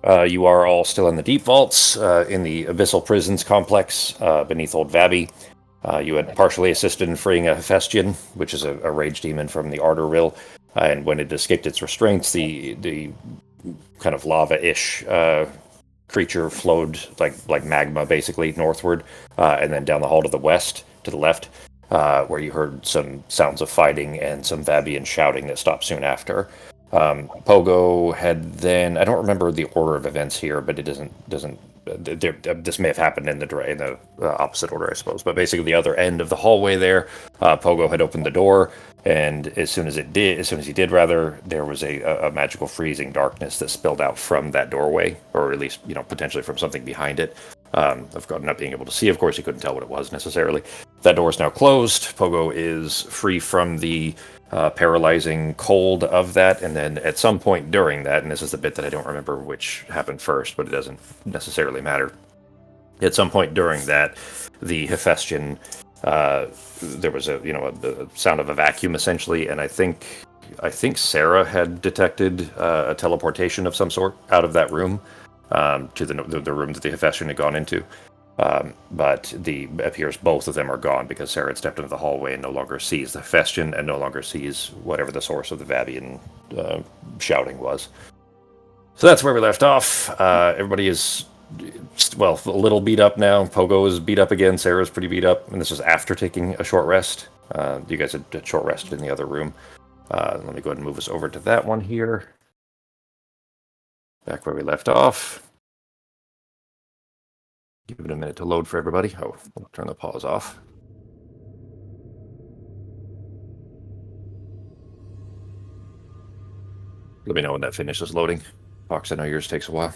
You are all still in the deep vaults, in the Abyssal Prisons complex, beneath Old Vabby. You had partially assisted in freeing a Hephaestion, which is a rage demon from the Ardor Rill, and when it escaped its restraints, the kind of lava-ish creature flowed like magma, basically, northward, and then down the hall to the west, to the left, where you heard some sounds of fighting and some Vabian shouting that stopped soon after. Pogo had then, I don't remember the order of events here, but it doesn't this may have happened in the opposite order, I suppose. But basically, the other end of the hallway there, Pogo had opened the door, and as soon as he did, there was a magical freezing darkness that spilled out from that doorway, or at least potentially from something behind it. Of course, not being able to see, of course, he couldn't tell what it was necessarily. That door is now closed. Pogo is free from the paralyzing cold of that, and then at some point during that, and this is the bit that I don't remember which happened first, but it doesn't necessarily matter. At some point during that, the Hephaestion, there was a sound of a vacuum essentially, and I think Sarah had detected a teleportation of some sort out of that room to the room that the Hephaestion had gone into. But it appears both of them are gone because Sarah had stepped into the hallway and no longer sees the Hephaestion and no longer sees whatever the source of the Vabian shouting was. So that's where we left off. Everybody is, well, a little beat up now. Pogo is beat up again. Sarah's pretty beat up. And this is after taking a short rest. You guys had short rested in the other room. Let me go ahead and move us over to that one here. Back where we left off. Give it a minute to load for everybody. Oh, we'll turn the pause off. Let me know when that finishes loading. Fox, I know yours takes a while.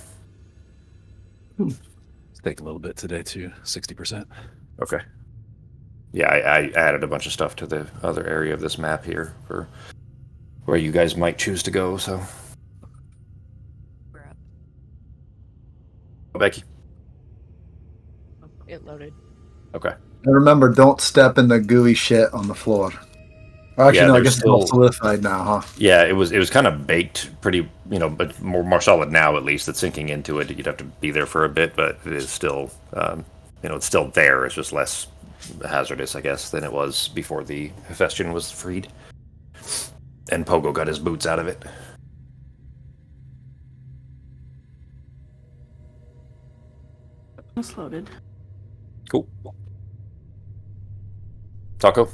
It's taking a little bit today too, 60%. Okay. Yeah, I added a bunch of stuff to the other area of this map here for where you guys might choose to go, so. We're up. Oh, Becky. It loaded. Okay. And remember, don't step in the gooey shit on the floor. Actually, no, I guess it's all solidified now, huh? Yeah, it was kind of baked pretty, but more solid now at least. It's sinking into it. You'd have to be there for a bit, but it is still, it's still there. It's just less hazardous, I guess, than it was before the Hephaestion was freed. And Pogo got his boots out of it. It's loaded. Cool. Taco?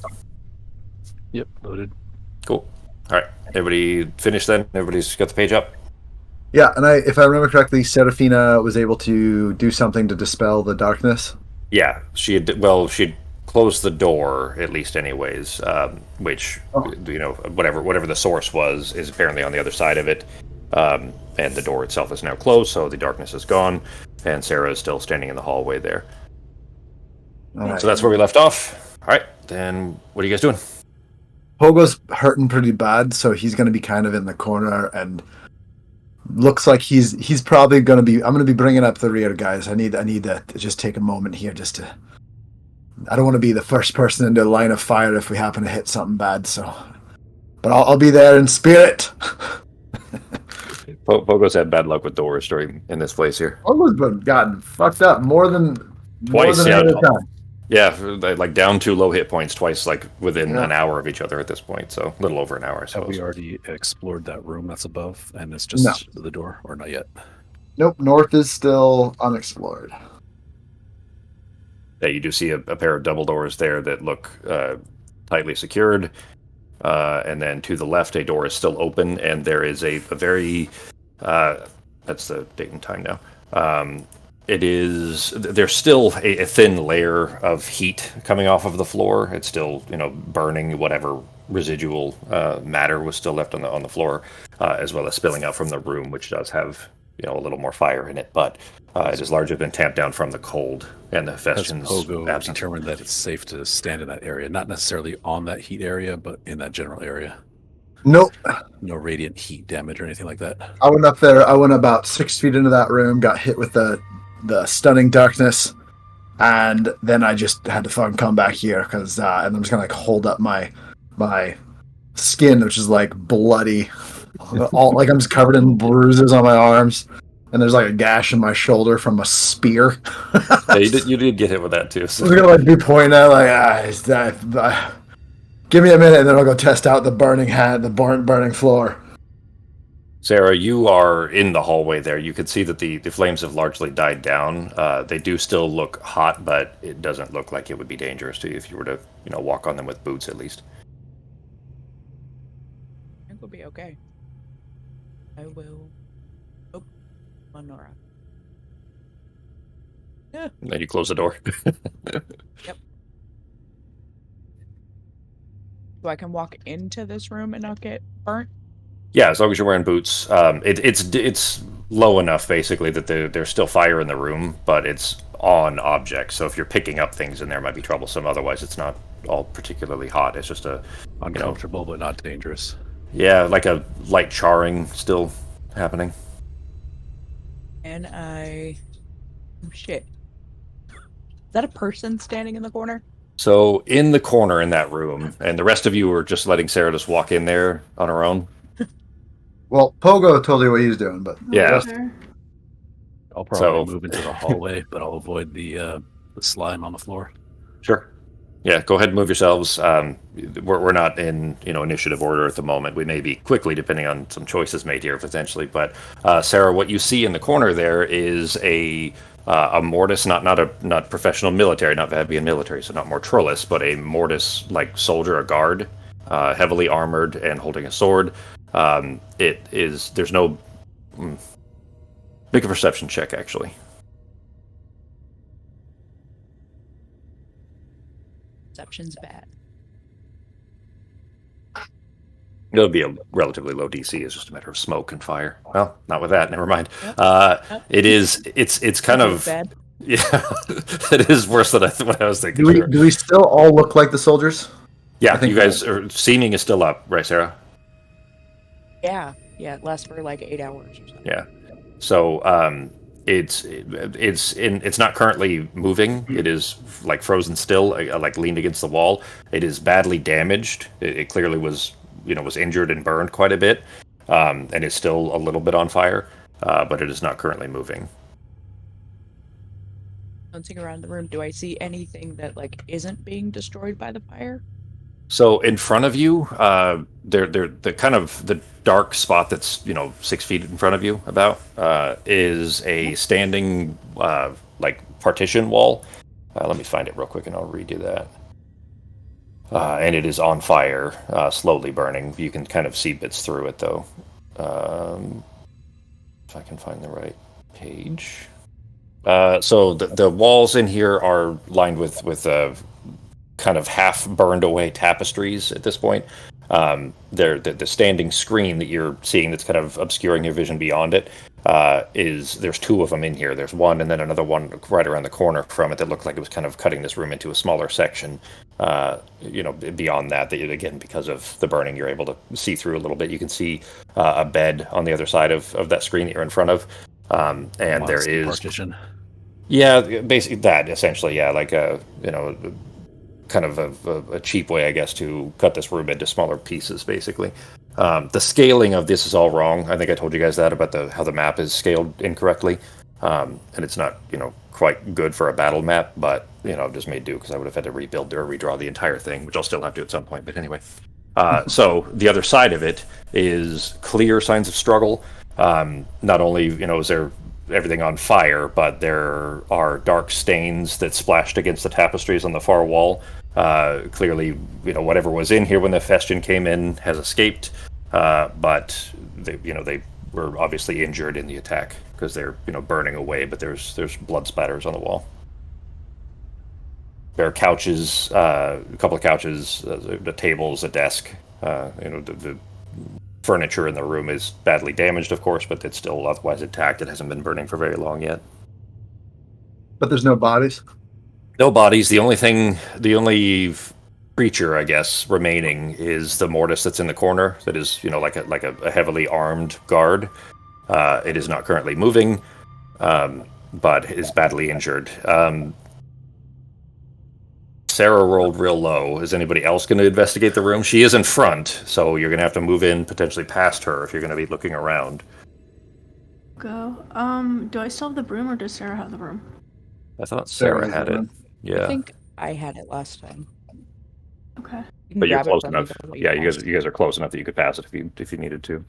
Yep, loaded. Cool. All right. Everybody finished then? Everybody's got the page up? Yeah, and if I remember correctly, Serafina was able to do something to dispel the darkness. Yeah, she'd closed the door, at least anyways, which, whatever the source was, is apparently on the other side of it. And the door itself is now closed, so the darkness is gone, and Sarah is still standing in the hallway there. Right. So that's where we left off. All right, then what are you guys doing? Pogo's hurting pretty bad, so he's going to be kind of in the corner, and looks like he's probably going to be. I'm going to be bringing up the rear, guys. I need to just take a moment here, I don't want to be the first person into the line of fire if we happen to hit something bad. So, but I'll be there in spirit. Pogo's had bad luck with doors in this place here. Pogo's gotten fucked up more than twice. Time. Yeah, like down 2 low hit points twice, like within an hour of each other at this point. So a little over an hour, I suppose. Have we already explored that room that's above, and it's just the door, or not yet? Nope, north is still unexplored. Yeah, you do see a pair of double doors there that look tightly secured. And then to the left, a door is still open, and there is a very... that's the date and time now. There's still a thin layer of heat coming off of the floor. It's still, burning whatever residual matter was still left on the floor, as well as spilling out from the room, which does have, a little more fire in it. But it has largely been tamped down from the cold and the Hephaestion's Pogo absence. Determined that it's safe to stand in that area, not necessarily on that heat area, but in that general area. Nope. No radiant heat damage or anything like that. I went up there. I went about 6 feet into that room, got hit with the stunning darkness, and then I just had to fucking come back here because and I'm just gonna hold up my skin, which is bloody, all I'm just covered in bruises on my arms. and there's like a gash in my shoulder from a spear. Yeah, you did get hit with that too. So. I was gonna like be pointing at is that. Give me a minute, and then I'll go test out the burning hand, the burning floor. Sarah, you are in the hallway there. You can see that the flames have largely died down. They do still look hot, but it doesn't look like it would be dangerous to you if you were to, walk on them with boots at least. I think we'll be okay. I will. Oh, Nora. And then you close the door. Yep. So I can walk into this room and not get burnt? Yeah, as long as you're wearing boots. It's low enough, basically, that there's still fire in the room, but it's on objects. So if you're picking up things in there, it might be troublesome. Otherwise, it's not all particularly hot. It's just uncomfortable, but not dangerous. Yeah, like a light charring still happening. And oh shit. Is that a person standing in the corner? So in the corner in that room, and the rest of you were just letting Sarah just walk in there on her own. Well, Pogo told you what he was doing, but yeah. I'll probably move into the hallway, but I'll avoid the slime on the floor. Sure. Yeah, go ahead and move yourselves. We're not in initiative order at the moment. We may be quickly, depending on some choices made here potentially. But Sarah, what you see in the corner there is a mortis, not professional military, not Vabian military, so not Mortrulis, but a mortis like soldier, a guard, heavily armored and holding a sword. There's no make a perception check actually. Perception's bad. It'll be a relatively low DC. It's just a matter of smoke and fire. Well, not with that. Never mind. It's kind of bad. Yeah, it is worse than what I was thinking. Do we still all look like the soldiers? Yeah, I think you guys are. Seeming is still up, right, Sarah? Yeah, it lasts for like 8 hours or something. Yeah. So it's not currently moving. It is like frozen still, like leaned against the wall. It is badly damaged. It clearly was injured and burned quite a bit, and is still a little bit on fire, but it is not currently moving. Bouncing around the room, do I see anything that isn't being destroyed by the fire? So in front of you, they're the kind of the dark spot that's 6 feet in front of you about is a standing partition wall. Let me find it real quick and I'll read you that. And it is on fire, slowly burning. You can kind of see bits through it though. If I can find the right page. So the walls in here are lined with kind of half burned away tapestries at this point. The standing screen that you're seeing that's kind of obscuring your vision beyond it there's two of them in here. There's one and then another one right around the corner from it that looked like it was kind of cutting this room into a smaller section. Beyond that again, because of the burning, you're able to see through a little bit. You can see a bed on the other side of that screen that you're in front of. And there is partition. Yeah, basically that essentially. Yeah, like kind of a cheap way, I guess, to cut this room into smaller pieces, basically. The scaling of this is all wrong. I think I told you guys that about how the map is scaled incorrectly, and it's not quite good for a battle map. But just made do because I would have had to rebuild or redraw the entire thing, which I'll still have to at some point. But anyway, so the other side of it is clear signs of struggle. Not only is there everything on fire, but there are dark stains that splashed against the tapestries on the far wall. Clearly, whatever was in here when the Festian came in has escaped, but they were obviously injured in the attack because they're burning away. But there's blood splatters on the wall. There are couches, a couple of couches, the tables, a desk. The furniture in the room is badly damaged, of course, but it's still otherwise intact. It hasn't been burning for very long yet. But there's no bodies? No bodies. The only creature, I guess, remaining is the mortis that's in the corner. That is, like a heavily armed guard. It is not currently moving, but is badly injured. Sarah rolled real low. Is anybody else going to investigate the room? She is in front, so you're going to have to move in potentially past her if you're going to be looking around. Go. Do I still have the broom, or does Sarah have the broom? I thought Sarah Sarah has had the it. broom. Yeah. I think I had it last time. Okay. You can But you're grab close it from me enough. while Yeah, you pass. guys are close enough that you could pass it if you needed to.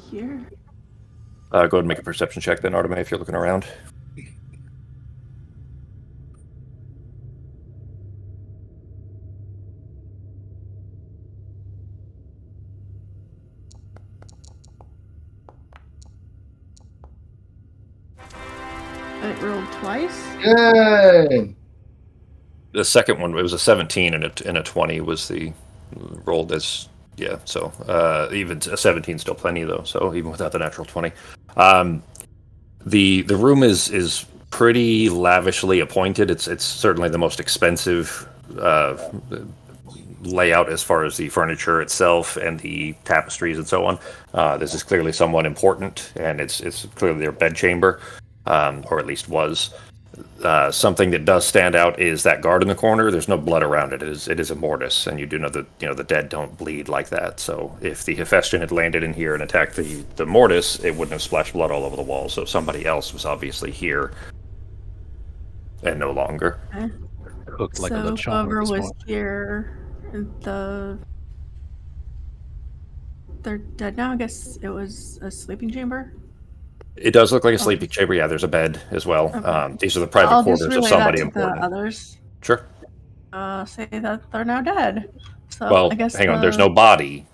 Here. Go ahead and make a perception check then, Arteme, if you're looking around. It rolled twice. Yay! The second one, it was a 17 and a 20 was the rolled as, yeah, so even a 17 is still plenty though, so even without the natural 20. The room is pretty lavishly appointed. It's certainly the most expensive layout as far as the furniture itself and the tapestries and so on. This is clearly somewhat important, and it's clearly their bedchamber, or at least was. Something that does stand out is that guard in the corner. There's no blood around it. It is a mortis, and you do know that the dead don't bleed like that. So if the Hephaestion had landed in here and attacked the mortis, it wouldn't have splashed blood all over the wall. So somebody else was obviously here and no longer. Okay. Cooked like a So lechon whoever at this was point. here, they're dead now. I guess it was a sleeping chamber. It does look like a sleeping chamber. Yeah, there's a bed as well. Okay. These are the private I'll quarters just of relay somebody that to important. the others. Sure. Say that they're now dead. So Well, I guess hang on. There's no body.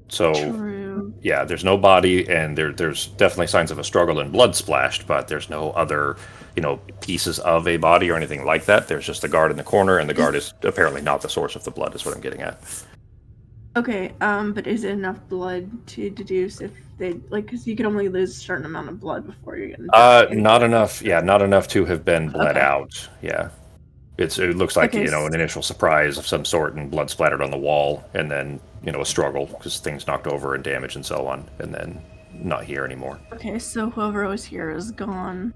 So True. yeah, there's no body, and there's definitely signs of a struggle and blood splashed, but there's no other, pieces of a body or anything like that. There's just the guard in the corner, and the guard is apparently not the source of the blood, is what I'm getting at. Okay. But is it enough blood to deduce if they because you can only lose a certain amount of blood before you get infected? Not enough. Yeah, not enough to have been bled Okay. out. Yeah. It looks like, Okay, an initial surprise of some sort and blood splattered on the wall, and then, a struggle because things knocked over and damaged and so on, and then not here anymore. Okay, so whoever was here is gone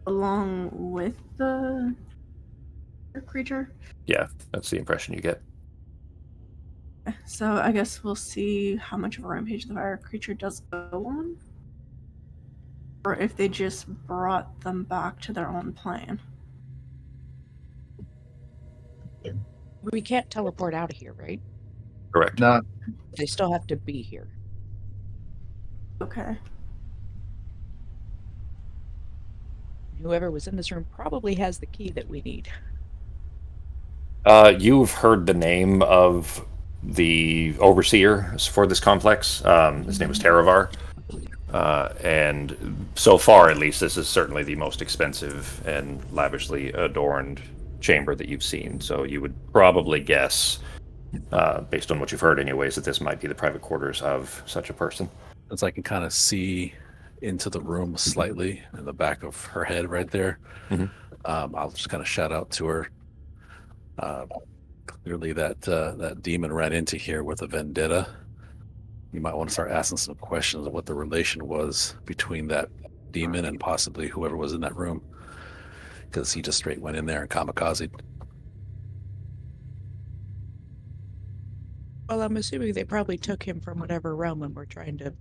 along with the creature. Yeah, that's the impression you get. So I guess we'll see how much of a rampage the fire creature does go on. Or if they just brought them back to their own plane. We can't teleport out of here, right? Correct. No, They still have to be here. Okay. Whoever was in this room probably has the key that we need. You've heard the name of the overseer for this complex. His name is Taravar. And so far, at least, this is certainly the most expensive and lavishly adorned chamber that you've seen. So you would probably guess, based on what you've heard anyways, that this might be the private quarters of such a person. As I can kind of see into the room slightly in the back of her head right there. Mhm. I'll just kind of shout out to her. Clearly that demon ran into here with a vendetta. You might want to start asking some questions of what the relation was between that demon and possibly whoever was in that room, because he just straight went in there and kamikazed. Well, I'm assuming they probably took him from whatever realm and were trying to,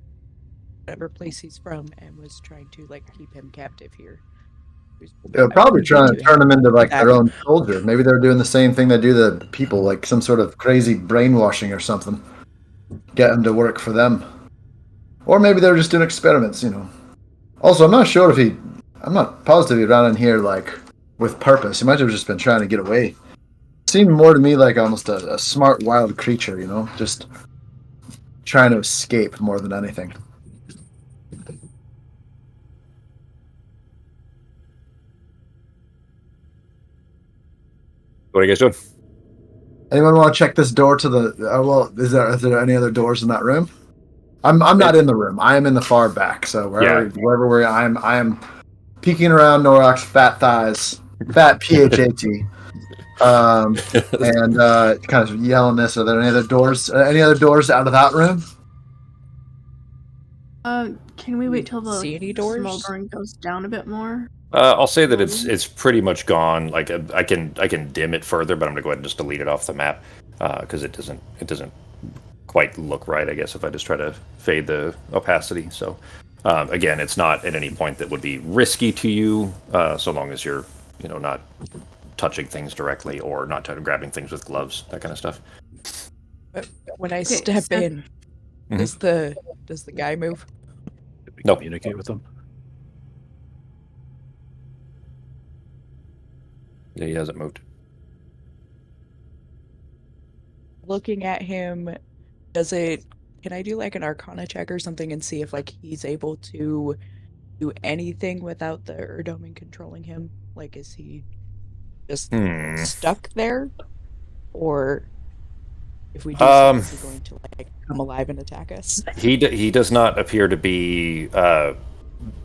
whatever place he's from, and was trying to keep him captive here. they're probably trying to turn them into their own soldier. Maybe they're doing the same thing they do to people, like some sort of crazy brainwashing or something. Get them to work for them, or maybe they're just doing experiments. Also, I'm not sure if I'm not positive he ran in here with purpose. He might have just been trying to get away. It seemed more to me like almost a smart wild creature, just trying to escape more than anything. What are you guys doing? Anyone want to check this door to the? Is there any other doors in that room? I'm not in the room. I am in the far back. So wherever we're, I am peeking around Norak's fat thighs, fat PHAT, and kind of yelling this. Are there any other doors? Any other doors out of that room? Can we wait till the See any doors? smoldering goes down a bit more? I'll say that it's pretty much gone. I can dim it further, but I'm gonna go ahead and just delete it off the map because it doesn't quite look right, I guess, if I just try to fade the opacity. So, again, it's not at any point that would be risky to you, so long as you're, not touching things directly or not grabbing things with gloves, that kind of stuff. But when I Okay, step so- in, does the guy move? Did we No. communicate with them? Yeah, he hasn't moved. Looking at him, can I do like an Arcana check or something and see if like he's able to do anything without the Erdoman controlling him? Like, is he just stuck there? Or if we do something, is he going to like come alive and attack us? He does not appear to be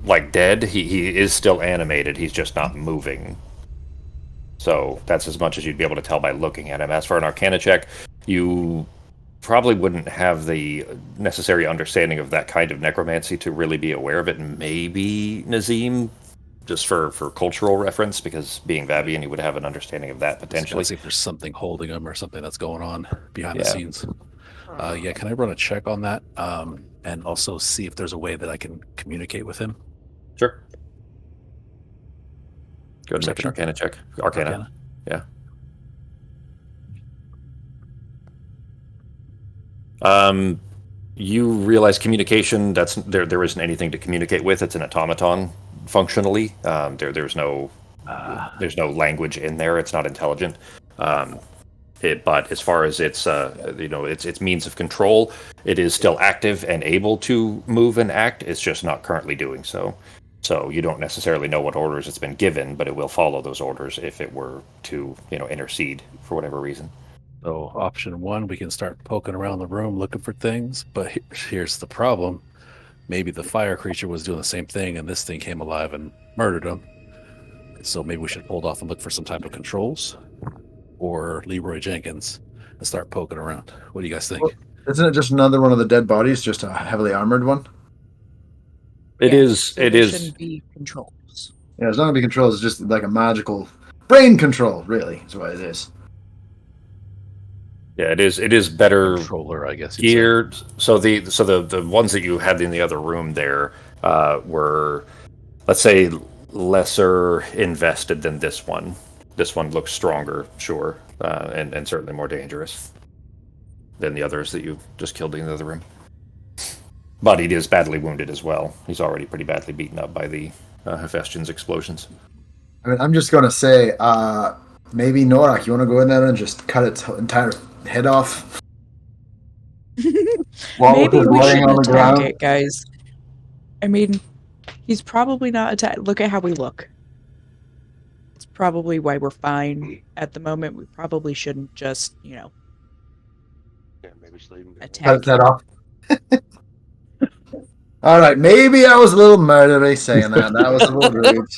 like dead. He is still animated. He's just not moving. So that's as much as you'd be able to tell by looking at him. As for an Arcana check, you probably wouldn't have the necessary understanding of that kind of necromancy to really be aware of it. Maybe Nazim, just for cultural reference, because being Vabian, you would have an understanding of that potentially. Let's see if there's something holding him or something that's going on behind the Yeah. scenes. Yeah, can I run a check on that? And also see if there's a way that I can communicate with him? Sure. Go ahead and make an Perception? Arcana check. Arcana. Yeah. You realize communication, there isn't anything to communicate with. It's an automaton functionally. There's no language in there. It's not intelligent. But as far as its means of control, it is still active and able to move and act. It's just not currently doing so. So you don't necessarily know what orders it's been given, but it will follow those orders if it were to, intercede for whatever reason. So option one, we can start poking around the room looking for things, but here's the problem. Maybe the fire creature was doing the same thing and this thing came alive and murdered him. So maybe we should hold off and look for some type of controls, or Leroy Jenkins, and start poking around. What do you guys think? Well, isn't it just another one of the dead bodies, just a heavily armored one? It is. So It there is. shouldn't be controls. Yeah, it's not gonna be controls. It's just like a magical brain control. Really, is what it is. Yeah, it is. It is better Controller, I guess. you'd say. geared. So the ones that you had in the other room there were, let's say, lesser invested than this one. This one looks stronger, sure, and certainly more dangerous than the others that you just killed in the other room. But he is badly wounded as well. He's already pretty badly beaten up by the Hephaestion's explosions. I mean, I'm just gonna say, maybe Norak, you want to go in there and just cut its entire head off? While Maybe it's we laying shouldn't on the attack ground? it, guys. I mean, he's probably not attack. Look at how we look. It's probably why we're fine at the moment. We probably shouldn't just, Yeah, maybe just leave him. Cut attack. its head off. All right, maybe I was a little murdery saying that. That was a little rude.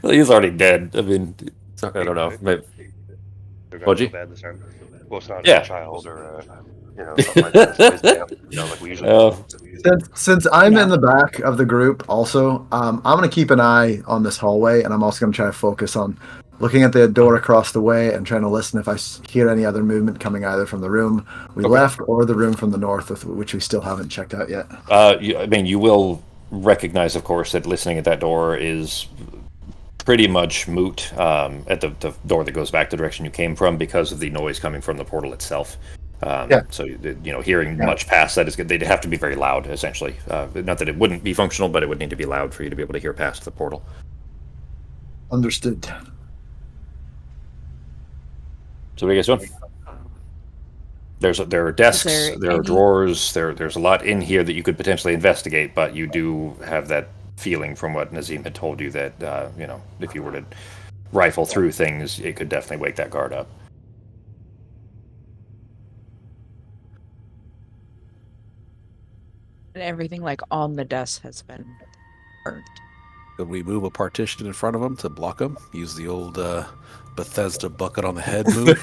Well, he's already dead. I mean, I don't know. Maybe. They're What'd gonna you? feel bad this time. Well, it's not Yeah. a child or something like that. It's down, like we usually do. Since I'm Yeah. in the back of the group, also, I'm gonna keep an eye on this hallway, and I'm also gonna try to focus on looking at the door across the way and trying to listen if I hear any other movement coming either from the room we Okay. left or the room from the north, which we still haven't checked out yet. You will recognize, of course, that listening at that door is pretty much moot at the door that goes back the direction you came from because of the noise coming from the portal itself. Yeah. So, hearing much past that is good. They'd have to be very loud, essentially. Not that it wouldn't be functional, but it would need to be loud for you to be able to hear past the portal. Understood. So what are you guys doing? There are desks, there there are any- drawers, there's a lot in here that you could potentially investigate, but you do have that feeling from what Nazim had told you that, if you were to rifle through things, it could definitely wake that guard up. And everything like on the desk has been burnt. Could we move a partition in front of him to block him? Use the old Bethesda bucket on the head move?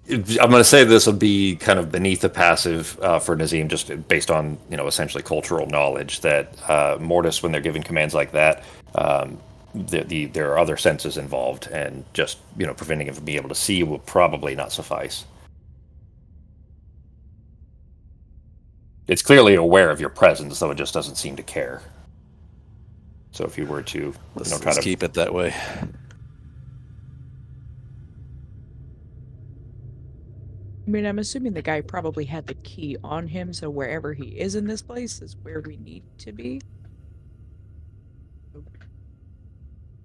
I'm going to say this will be kind of beneath the passive for Nazim, just based on essentially cultural knowledge that Mortis, when they're giving commands like that, there are other senses involved, and just preventing him from being able to see will probably not suffice. It's clearly aware of your presence, though it just doesn't seem to care. So if you were to let's keep it that way. I mean, I'm assuming the guy probably had the key on him, so wherever he is in this place is where we need to be.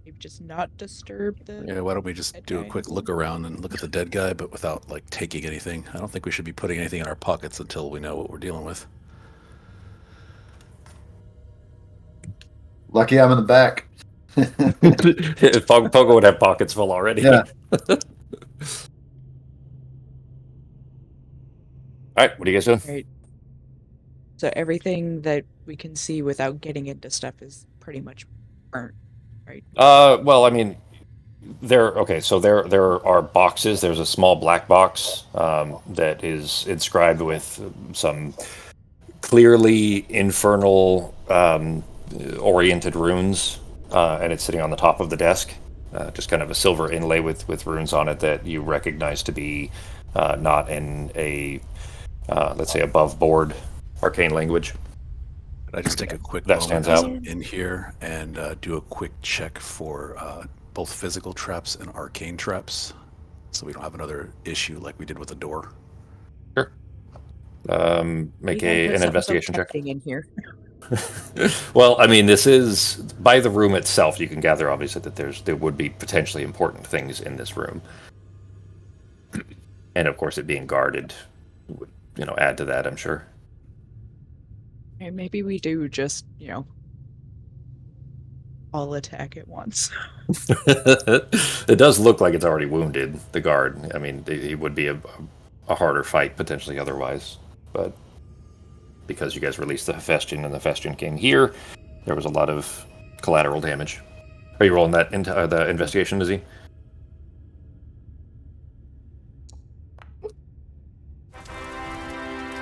Maybe just not disturb the... Yeah, why don't we just do a quick look around and look at the dead guy, but without, like, taking anything. I don't think we should be putting anything in our pockets until we know what we're dealing with. Lucky I'm in the back. Pogo would have pockets full already. Yeah. All right, what are you guys doing? Right. So everything that we can see without getting into stuff is pretty much burnt, right? Well, I mean, there are boxes. There's a small black box that is inscribed with some clearly infernal oriented runes, and it's sitting on the top of the desk. Just kind of a silver inlay with runes on it that you recognize to be not in a let's say above board arcane language. Could I just take a quick That moment stands as out. I'm in here and do a quick check for both physical traps and arcane traps, so we don't have another issue like we did with the door? Sure. Make an investigation check. In here. Well, I mean, this is by the room itself. You can gather, obviously, that there would be potentially important things in this room, and of course, it being guarded would, add to that. I'm sure. And maybe we do just, all attack at once. It does look like it's already wounded, the guard. I mean, it would be a harder fight potentially otherwise, but because you guys released the Hephaestion and the Hephaestion came here, there was a lot of collateral damage. Are you rolling that into the investigation, Izzy?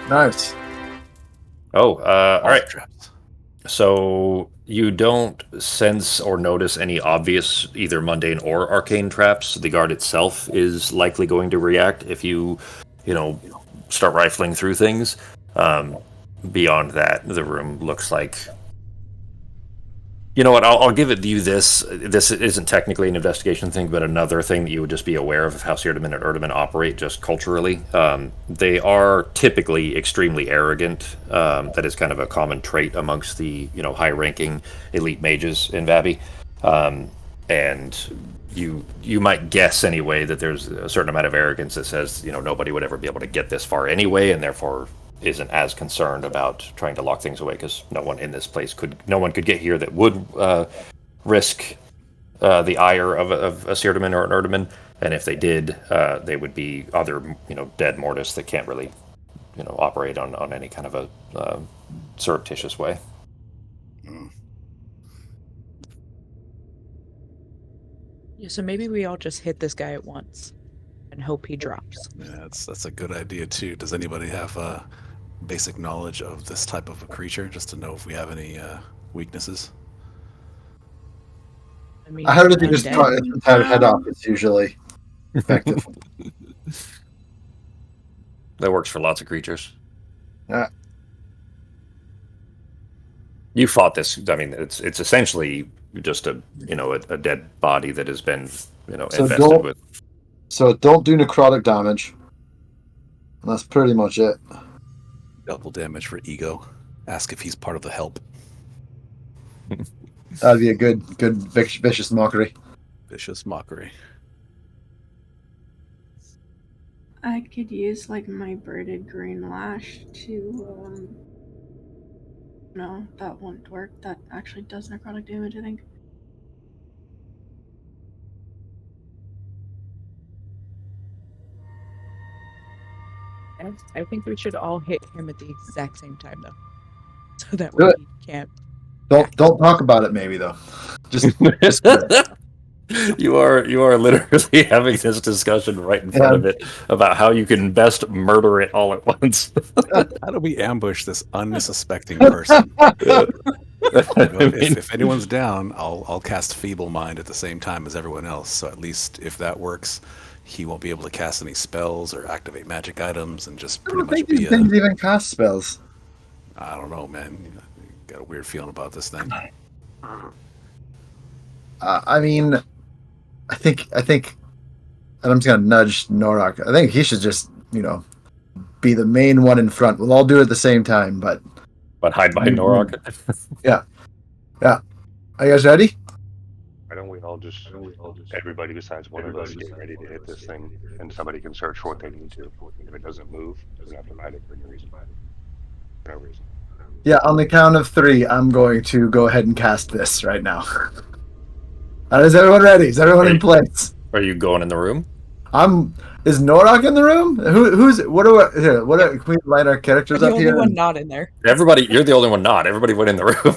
Nice. Oh, all right. Traps. So you don't sense or notice any obvious either mundane or arcane traps. The guard itself is likely going to react if you start rifling through things. Beyond that, the room looks like... You know what? I'll give it you this. This isn't technically an investigation thing, but another thing that you would just be aware of how Seardaman and Erdaman operate just culturally. They are typically extremely arrogant. That is kind of a common trait amongst the high-ranking elite mages in Vabi. And you might guess anyway that there's a certain amount of arrogance that says nobody would ever be able to get this far anyway, and therefore isn't as concerned about trying to lock things away because no one in this place no one could get here that would risk the ire of a Seardaman or an Erdaman, and if they did, they would be other dead mortis that can't really operate on any kind of a surreptitious way. Yeah, so maybe we all just hit this guy at once and hope he drops. Yeah, that's a good idea too. Does anybody have basic knowledge of this type of a creature, just to know if we have any weaknesses? I mean, How did you just undead. cut its entire head off? It's usually effective. That works for lots of creatures. Yeah. You fought this. I mean, it's essentially just a dead body that has been infested with. So don't do necrotic damage. That's pretty much it. Double damage for ego. Ask if he's part of the help. That'd be a good vicious mockery. Vicious mockery. I could use my braided green lash to no, that won't work. That actually does necrotic damage, I think. I think we should all hit him at the exact same time, though, so that Do way it. he can't. Don't talk about it, maybe though. Just You are literally having this discussion right in front of it about how you can best murder it all at once. How do we ambush this unsuspecting person? If anyone's down, I'll cast Feeble Mind at the same time as everyone else. So at least if that works, he won't be able to cast any spells or activate magic items, and just I pretty don't think much these be things even cast spells. I don't know, man. Got a weird feeling about this thing. I mean, I think, and I'm just gonna nudge Norak. I think he should just, be the main one in front. We'll all do it at the same time, but hide behind Norak. yeah. Are you guys ready? Why don't we all just everybody besides one of us get ready to hit this thing, and somebody can search for what they need to. If it doesn't move, we have to hide it for no reason. For no reason. Yeah, on the count of 3, I'm going to go ahead and cast this right now. Is everyone ready? Is everyone in place? Are you going in the room? Is Norak in the room? Can we line our characters The up only here? one not in there. Everybody, you're the only one not. Everybody went in the room.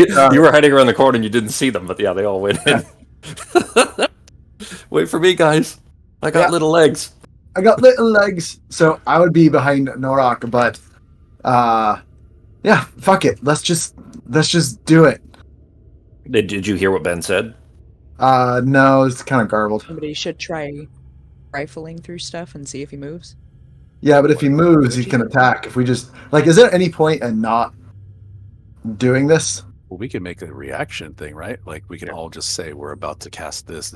Sorry. You were hiding around the corner and you didn't see them, but yeah, they all went in. Wait for me, guys. I got little legs. I got little legs, so I would be behind Norak, but yeah, fuck it. Let's just do it. Did you hear what Ben said? No, it's kind of garbled. Somebody should try rifling through stuff and see if he moves. Yeah, but if he moves, he can attack. If we just is there any point in not doing this? Well, we can make a reaction thing, right? Like we can all just say we're about to cast this,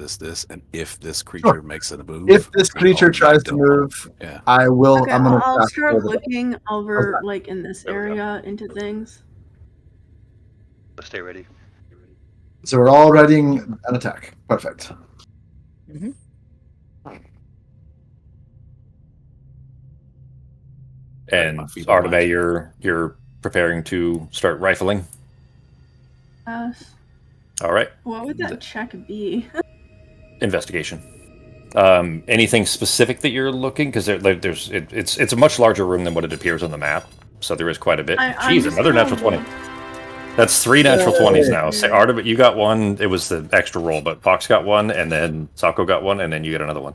and if this creature makes a move, if this creature tries to move, yeah, I will. Okay, I'll start looking over like in this area into things. Let's stay ready. So we're all readying an attack. Perfect. Mm-hmm. And Arteme, you're preparing to start rifling. Yes. All right. What would that check be? Investigation. Anything specific that you're looking? Because it's a much larger room than what it appears on the map, so there is quite a bit. Jeez, another natural 20. That's 3 natural 20s now. Say, Arteme, you got one. It was the extra roll, but Fox got one, and then Sako got one, and then you get another one.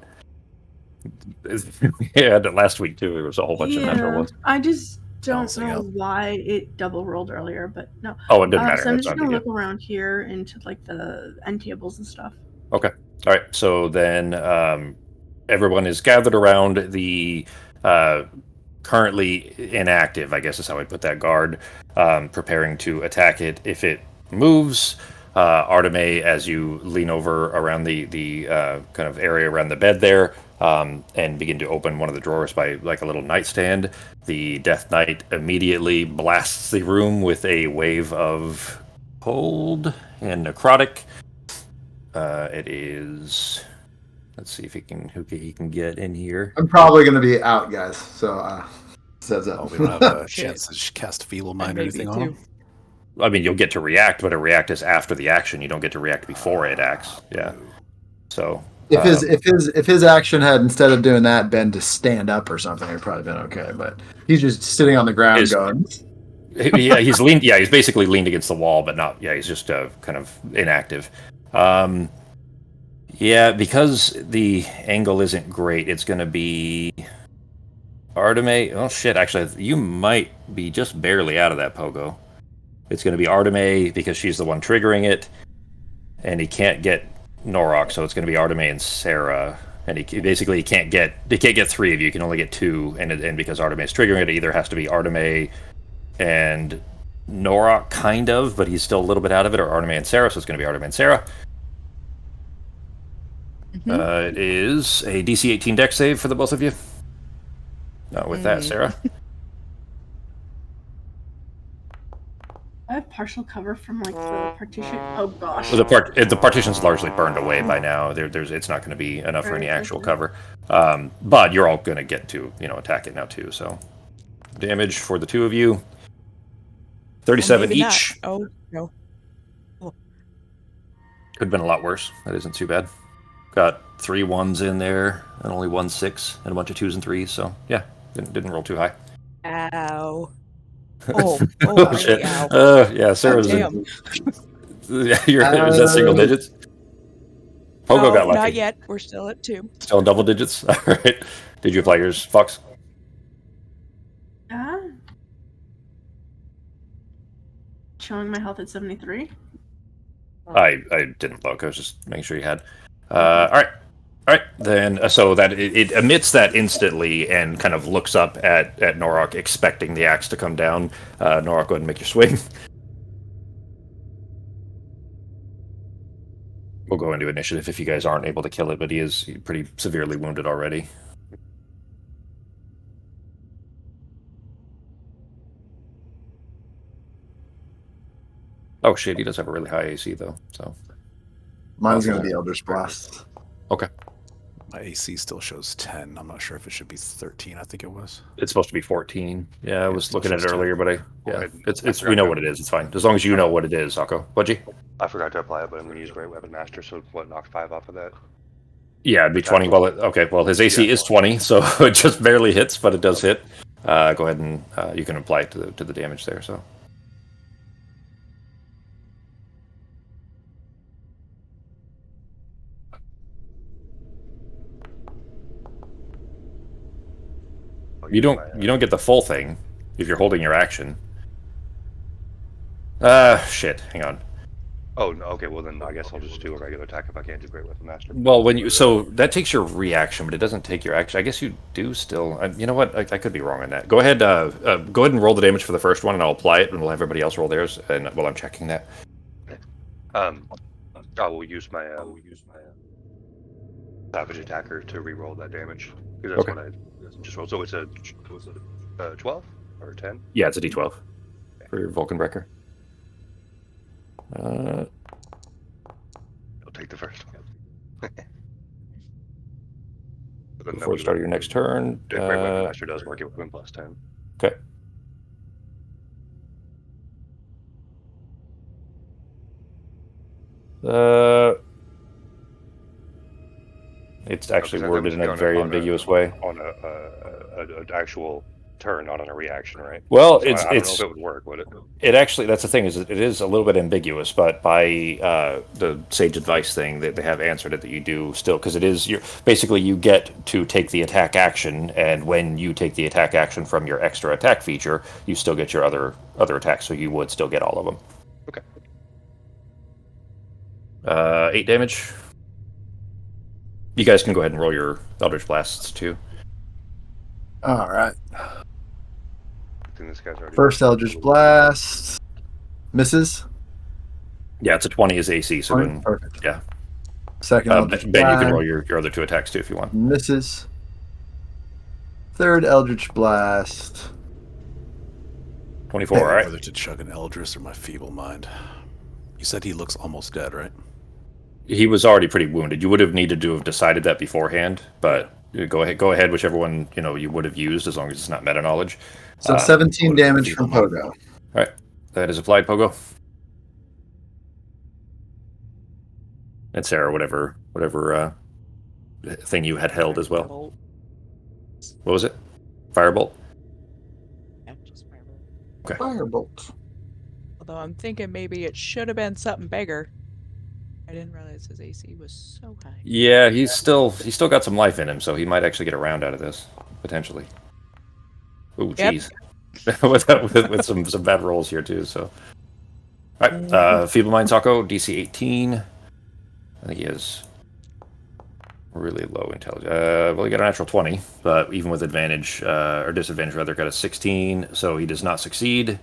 Yeah, last week too. There was a whole bunch of natural ones. I just don't know why it double rolled earlier, but no. Oh, it didn't matter. So I'm just gonna look around here into like the end tables and stuff. Okay. All right. So then everyone is gathered around the currently inactive, I guess is how I put that, guard, preparing to attack it. If it moves, Arteme, as you lean over around the kind of area around the bed there, and begin to open one of the drawers by like a little nightstand, the Death Knight immediately blasts the room with a wave of cold and necrotic. It is. Let's see if he can get in here. I'm probably going to be out, guys. So says that. We don't have a chance to cast Feeble Mind or anything on him. I mean, you'll get to react, but a react is after the action. You don't get to react before it acts. Yeah. So if his action had, instead of doing that, been to stand up or something, it'd probably been okay. But he's just sitting on the ground going. Yeah, he's leaned. Yeah, he's basically leaned against the wall, but not. Yeah, he's just kind of inactive. Yeah, because the angle isn't great, it's going to be Arteme. Oh shit! Actually, you might be just barely out of that pogo. It's going to be Arteme because she's the one triggering it, and he can't get Norak, so it's going to be Arteme and Sarah. And he can't get 3 of you. You can only get 2, and because Arteme is triggering it either has to be Arteme and Norak, kind of, but he's still a little bit out of it, or Arteme and Sarah. So it's going to be Arteme and Sarah. Mm-hmm. It is a DC 18 dex save for the both of you. Not with that, Sarah. I have partial cover from like the partition. Oh gosh. The partition's largely burned away by now. It's not going to be enough for any actual cover. But you're all going to get to attack it now too. So damage for the 2 of you. 37 each. Not. Oh no. Could have been a lot worse. That isn't too bad. Got 3 1s in there, and only 1 6, and a bunch of 2s and 3s. So yeah, didn't roll too high. Ow. Oh shit. Ow. Yeah, Sarah's. Damn. Is that single digits? Pogo got lucky. Not yet. We're still at 2. Still in double digits. All right. Did you apply yours, Fox? showing my health at 73. I didn't look. I was just making sure you had. All right. All right, then. So that it emits that instantly and kind of looks up at Norok, expecting the axe to come down. Norok, go ahead and make your swing. We'll go into initiative if you guys aren't able to kill it, but he is pretty severely wounded already. Oh shit, he does have a really high AC though. So Mine's going to be Eldritch Blast. okay, My AC still shows 10. I'm not sure if it should be 13. I think it was. it's supposed to be 14. Yeah, I was still looking at it shows 10. earlier, but Yeah, it's we know what it is. It's fine as long as you know what it is, Akko. What'd you? I forgot to apply it, but I'm going to use Great Weapon Master, so what, knock 5 off of that? Yeah, it'd be 20. Well, well, his AC is 20, so it just barely hits, but it does hit. Go ahead and you can apply it to the damage there. So. You don't get the full thing if you're holding your action. Shit. Hang on. Oh, no, okay, well then I guess I'll just do a regular attack if I can't do Great Weapon Master. Well, so that takes your reaction, but it doesn't take your action. I guess you do still. You know what? I could be wrong on that. Go ahead. Go ahead and roll the damage for the first one, and I'll apply it, and we'll have everybody else roll theirs. And while I'm checking that. I will use my Savage Attacker to re-roll that damage. Because that's Okay. what I just rolled. So it's a 12 or 10? Yeah, it's a D12 for your Vulcan Breaker. I'll take the first one. Before the start of your next turn. Great Weapon Master does work it with Win plus 10. Okay. It's actually worded in a very ambiguous way. On an actual turn, not on a reaction, right? Well, So I don't know if it would work, would it? It actually, that's the thing, is it is a little bit ambiguous, but by the sage advice thing that they have answered it that you do still, because it is, basically you get to take the attack action, and when you take the attack action from your extra attack feature, you still get your other attacks, so you would still get all of them. Okay. 8 damage. You guys can go ahead and roll your Eldritch Blasts too. All right. I think this guy's already First Eldritch Blast. Misses. Yeah, it's a 20 is AC, so when, Perfect. yeah. Second Eldritch Ben, you Blast. can roll your other 2 attacks too if you want. Misses. Third Eldritch Blast. 24, all right. Whether to chug an Eldritch or my feeble mind. You said he looks almost dead, right? He was already pretty wounded. You would have needed to have decided that beforehand, but go ahead, whichever one you would have used, as long as it's not meta knowledge. So 17 damage from Pogo. All right, that is applied, Pogo. And Sarah, whatever thing you had held as well. What was it? Firebolt. Yeah, just Firebolt. Okay. Firebolt. Although I'm thinking maybe it should have been something bigger. I didn't realize his AC was so high. Yeah, he's still got some life in him, so he might actually get a round out of this potentially. Ooh, Yep. jeez. with some bad rolls here too. So, all right, Feeble Mind Taco, DC 18. I think he has really low intelligence. Well, he got a natural 20, but even with advantage or disadvantage, rather, got a 16, so he does not succeed.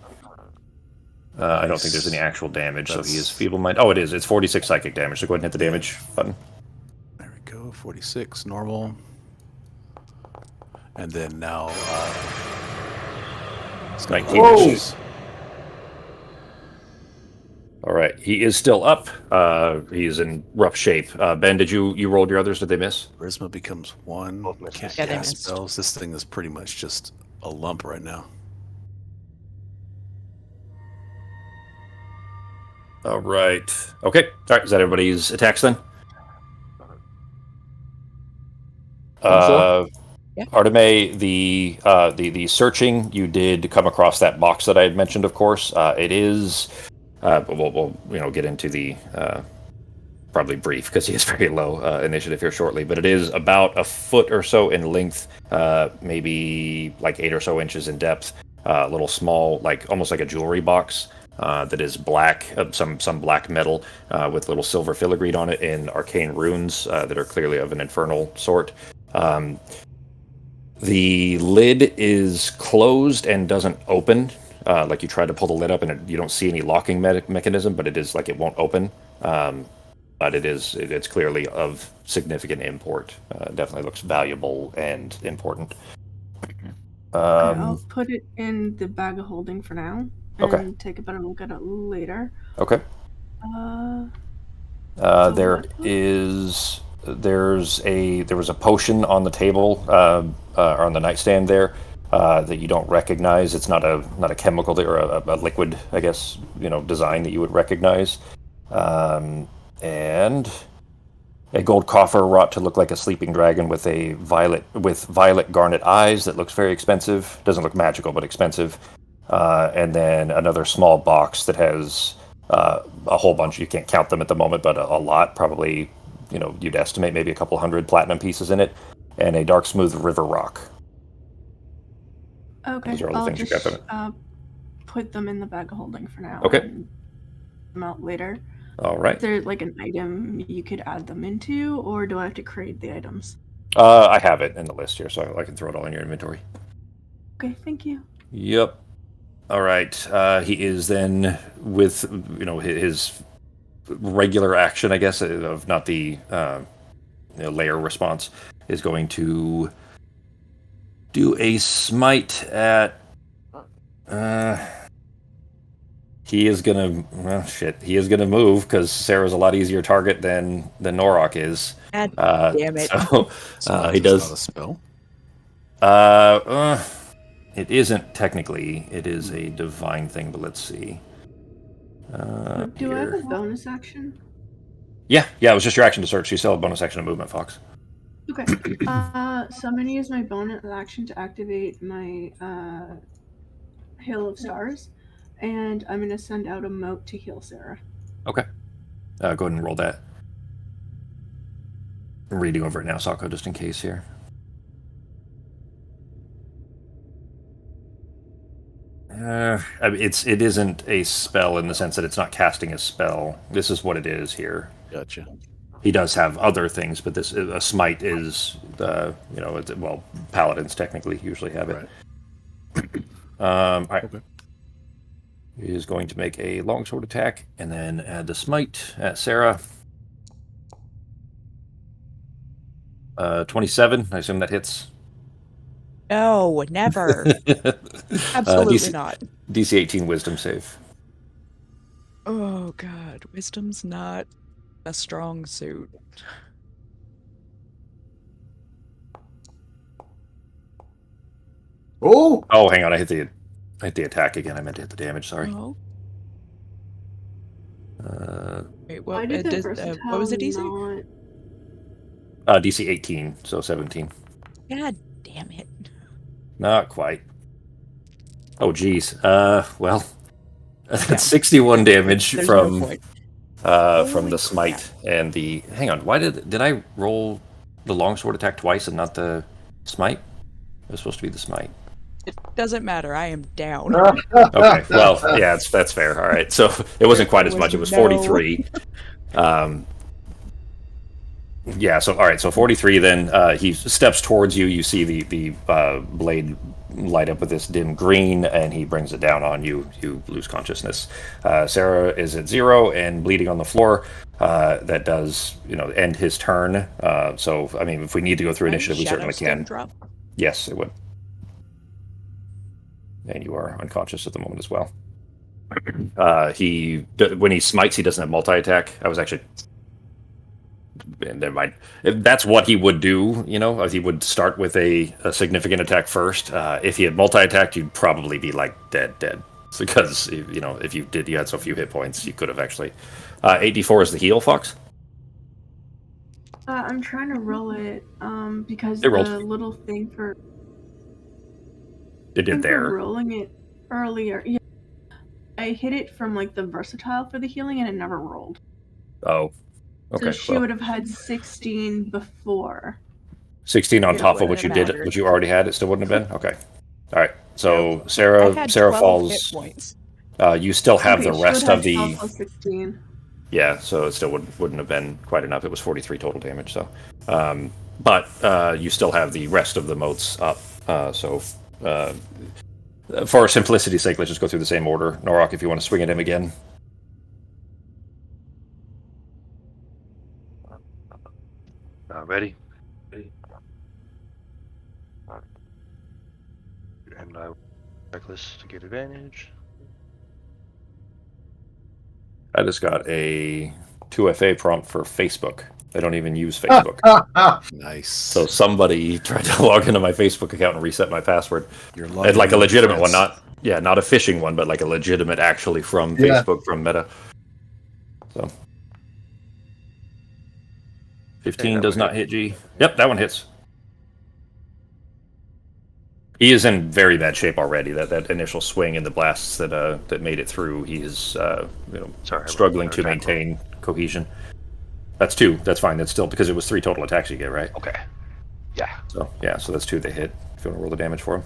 I don't think there's any actual damage, so he is Feeble Mind. Oh, it is. It's 46 psychic damage. So go ahead and hit the damage button. There we go. 46 normal. And then now it's 19 Whoa. inches. All right, he is still up. He is in rough shape. Ben, did you rolled your others? Did they miss? Charisma becomes 1. Both misses. Can't Yeah, they cast missed. spells. This thing is pretty much just a lump right now. All right. Okay. All right. Is that everybody's attacks then? Yeah. Arteme, the searching, you did come across that box that I had mentioned. Of course, it is. We'll get into the probably brief because he is very low initiative here shortly. But it is about a foot or so in length, maybe like 8 or so inches in depth. A little small, like almost like a jewelry box. that is black, some black metal with little silver filigree on it and arcane runes that are clearly of an infernal sort. The lid is closed and doesn't open. Like you try to pull the lid up and you don't see any locking mechanism, but it is like it won't open. But it's clearly of significant import. Definitely looks valuable and important. I'll put it in the bag of holding for now and Okay. take a better look at it later. Okay. There was a potion on the table or on the nightstand there that you don't recognize. It's not a chemical or a liquid, I guess, design that you would recognize. And a gold coffer wrought to look like a sleeping dragon with violet garnet eyes that looks very expensive. Doesn't look magical, but expensive. And then another small box that has a whole bunch. You can't count them at the moment, but a lot. Probably, you'd estimate maybe a couple hundred platinum pieces in it, and a dark smooth river rock. Okay, Those are all the I'll things you just got from it. put them in the bag of holding for now. Okay. And them out later. All right. Is there like an item you could add them into, or do I have to create the items? I have it in the list here, so I can throw it all in your inventory. Okay, thank you. Yep. All right. He is then with his regular action, I guess, of not the layer response, is going to do a smite at. He is gonna. Well, shit. He is gonna move because Sarah's a lot easier target than Norok is. God damn it! So he does. Not a spell. It isn't technically. It is a divine thing, but let's see. Do I have a bonus action? Yeah. It was just your action to search. You still have a bonus action of movement, Fox. Okay. So I'm gonna use my bonus action to activate my Hail of Stars, and I'm gonna send out a mote to heal Sarah. Okay. Go ahead and roll that. I'm reading over it now, Sako, just in case here. It isn't a spell in the sense that it's not casting a spell. This is what it is here. Gotcha. He does have other things, but a smite is paladins technically usually have it. Right. All right. Okay. He is going to make a longsword attack and then add the smite at Sarah. 27. I assume that hits. No, never. Absolutely not. DC 18 wisdom save. Oh god, wisdom's not a strong suit. Oh, Hang on, I hit the attack again. I meant to hit the damage. Sorry. Oh. Wait, Why what? did the What was the DC? DC 18, so 17. God damn it! Not quite. Oh, geez. Well, that's 61 damage There's from no point. from Holy the smite and the. Hang on, why did I roll the longsword attack twice and not the smite? It was supposed to be the smite. It doesn't matter. I am down. Okay, well, yeah, that's fair. All right, so it wasn't quite as much. It was 43. Yeah, so all right, so 43. Then he steps towards you. You see the blade light up with this dim green, and he brings it down on you. You lose consciousness. Sarah is at 0 and bleeding on the floor. That does, end his turn. So, I mean, if we need to go through initiative, we certainly can. Drop. Yes, it would. And you are unconscious at the moment as well. When he smites, he doesn't have multi-attack. I was actually... Never mind. That's what he would do, he would start with a significant attack first. If he had multi-attacked, you'd probably be like dead. Because, if you had so few hit points, you could have actually... 8d4 is the heal, Fox? I'm trying to roll it, because It rolled. the little thing for... It did there. Rolling it earlier. Yeah. I hit it from the versatile for the healing and it never rolled. Oh. Okay. So she would have had 16 before. 16 on It top of what wouldn't you have did, mattered. what you already had, it still wouldn't have been? Okay. All right. So I Sarah had Sarah 12 falls. hit points. You still have the she rest would have of the... 12 plus 16. Yeah, so it still wouldn't have been quite enough. It was 43 total damage, so... but you still have the rest of the motes up, so... for simplicity's sake, let's just go through the same order. Norok, if you want to swing at him again. Ready? And I reckless to get advantage. I just got a 2FA prompt for Facebook. I don't even use Facebook. Nice. So somebody tried to log into my Facebook account and reset my password. You're And like a legitimate one, friends. not a phishing one, but like a legitimate actually from Yeah. Facebook, from Meta. So 15 that does one not hit G. Yep, that one hits. He is in very bad shape already. That initial swing and the blasts that made it through, he is Sorry, struggling to attack roll. maintain cohesion. That's 2. That's fine. That's still because it was 3 total attacks you get, right? Okay. Yeah. So yeah, so that's 2 they hit. If you want to roll the damage for him,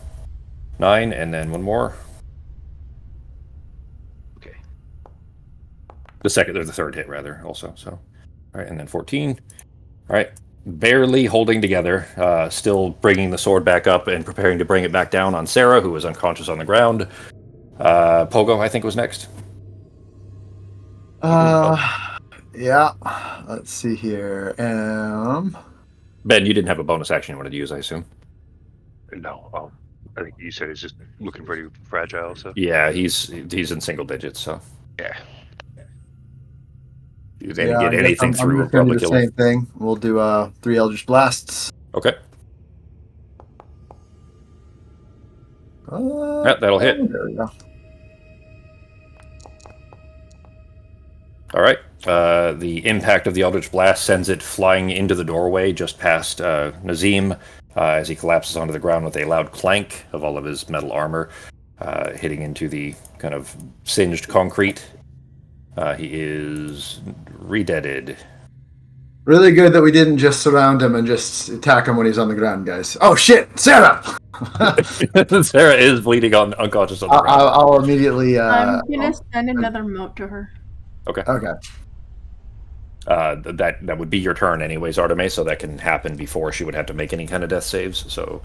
9, and then one more. Okay. The second or the third hit rather, also. So, all right, and then 14. All right, barely holding together, still bringing the sword back up and preparing to bring it back down on Sarah, who was unconscious on the ground. Pogo, I think, was next. Yeah. Let's see here. Ben, you didn't have a bonus action you wanted to use, I assume. No. I think you said he's just looking pretty fragile. So Yeah, he's in single digits, so yeah. if you didn't get anything I'm through, just gonna probably do the kill him. same thing. We'll do 3 Eldritch Blasts. Okay, yeah, that'll hit. There we go. All right. The impact of the Eldritch Blast sends it flying into the doorway just past Nazim as he collapses onto the ground with a loud clank of all of his metal armor, hitting into the kind of singed concrete. He is redeaded. Really good that we didn't just surround him and just attack him when he's on the ground, guys. Oh shit, Sarah! Sarah is bleeding unconscious on the ground. I'll immediately. I'm gonna send another mote to her. Okay. Okay. That would be your turn anyways, Arteme, so that can happen before she would have to make any kind of death saves. So,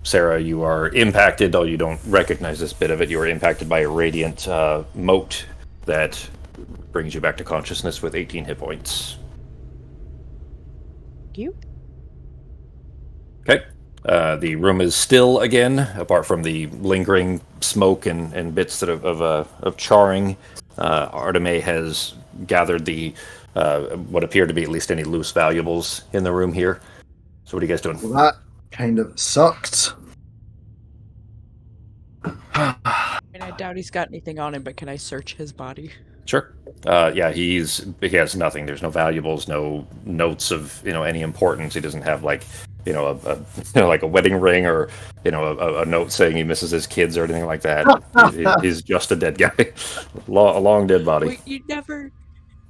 Sarah, you are impacted, though you don't recognize this bit of it. You are impacted by a radiant mote that brings you back to consciousness with 18 hit points. Thank you. Okay. The room is still again, apart from the lingering smoke and bits that of charring. Arteme has gathered the what appear to be at least any loose valuables in the room here. So what are you guys doing? Well, that kind of sucked. I mean, I doubt he's got anything on him, but can I search his body? Sure. Yeah, he has nothing. There's no valuables, no notes of any importance. He doesn't have like like a wedding ring or a note saying he misses his kids or anything like that. He's just a dead guy, a long dead body. Well, you never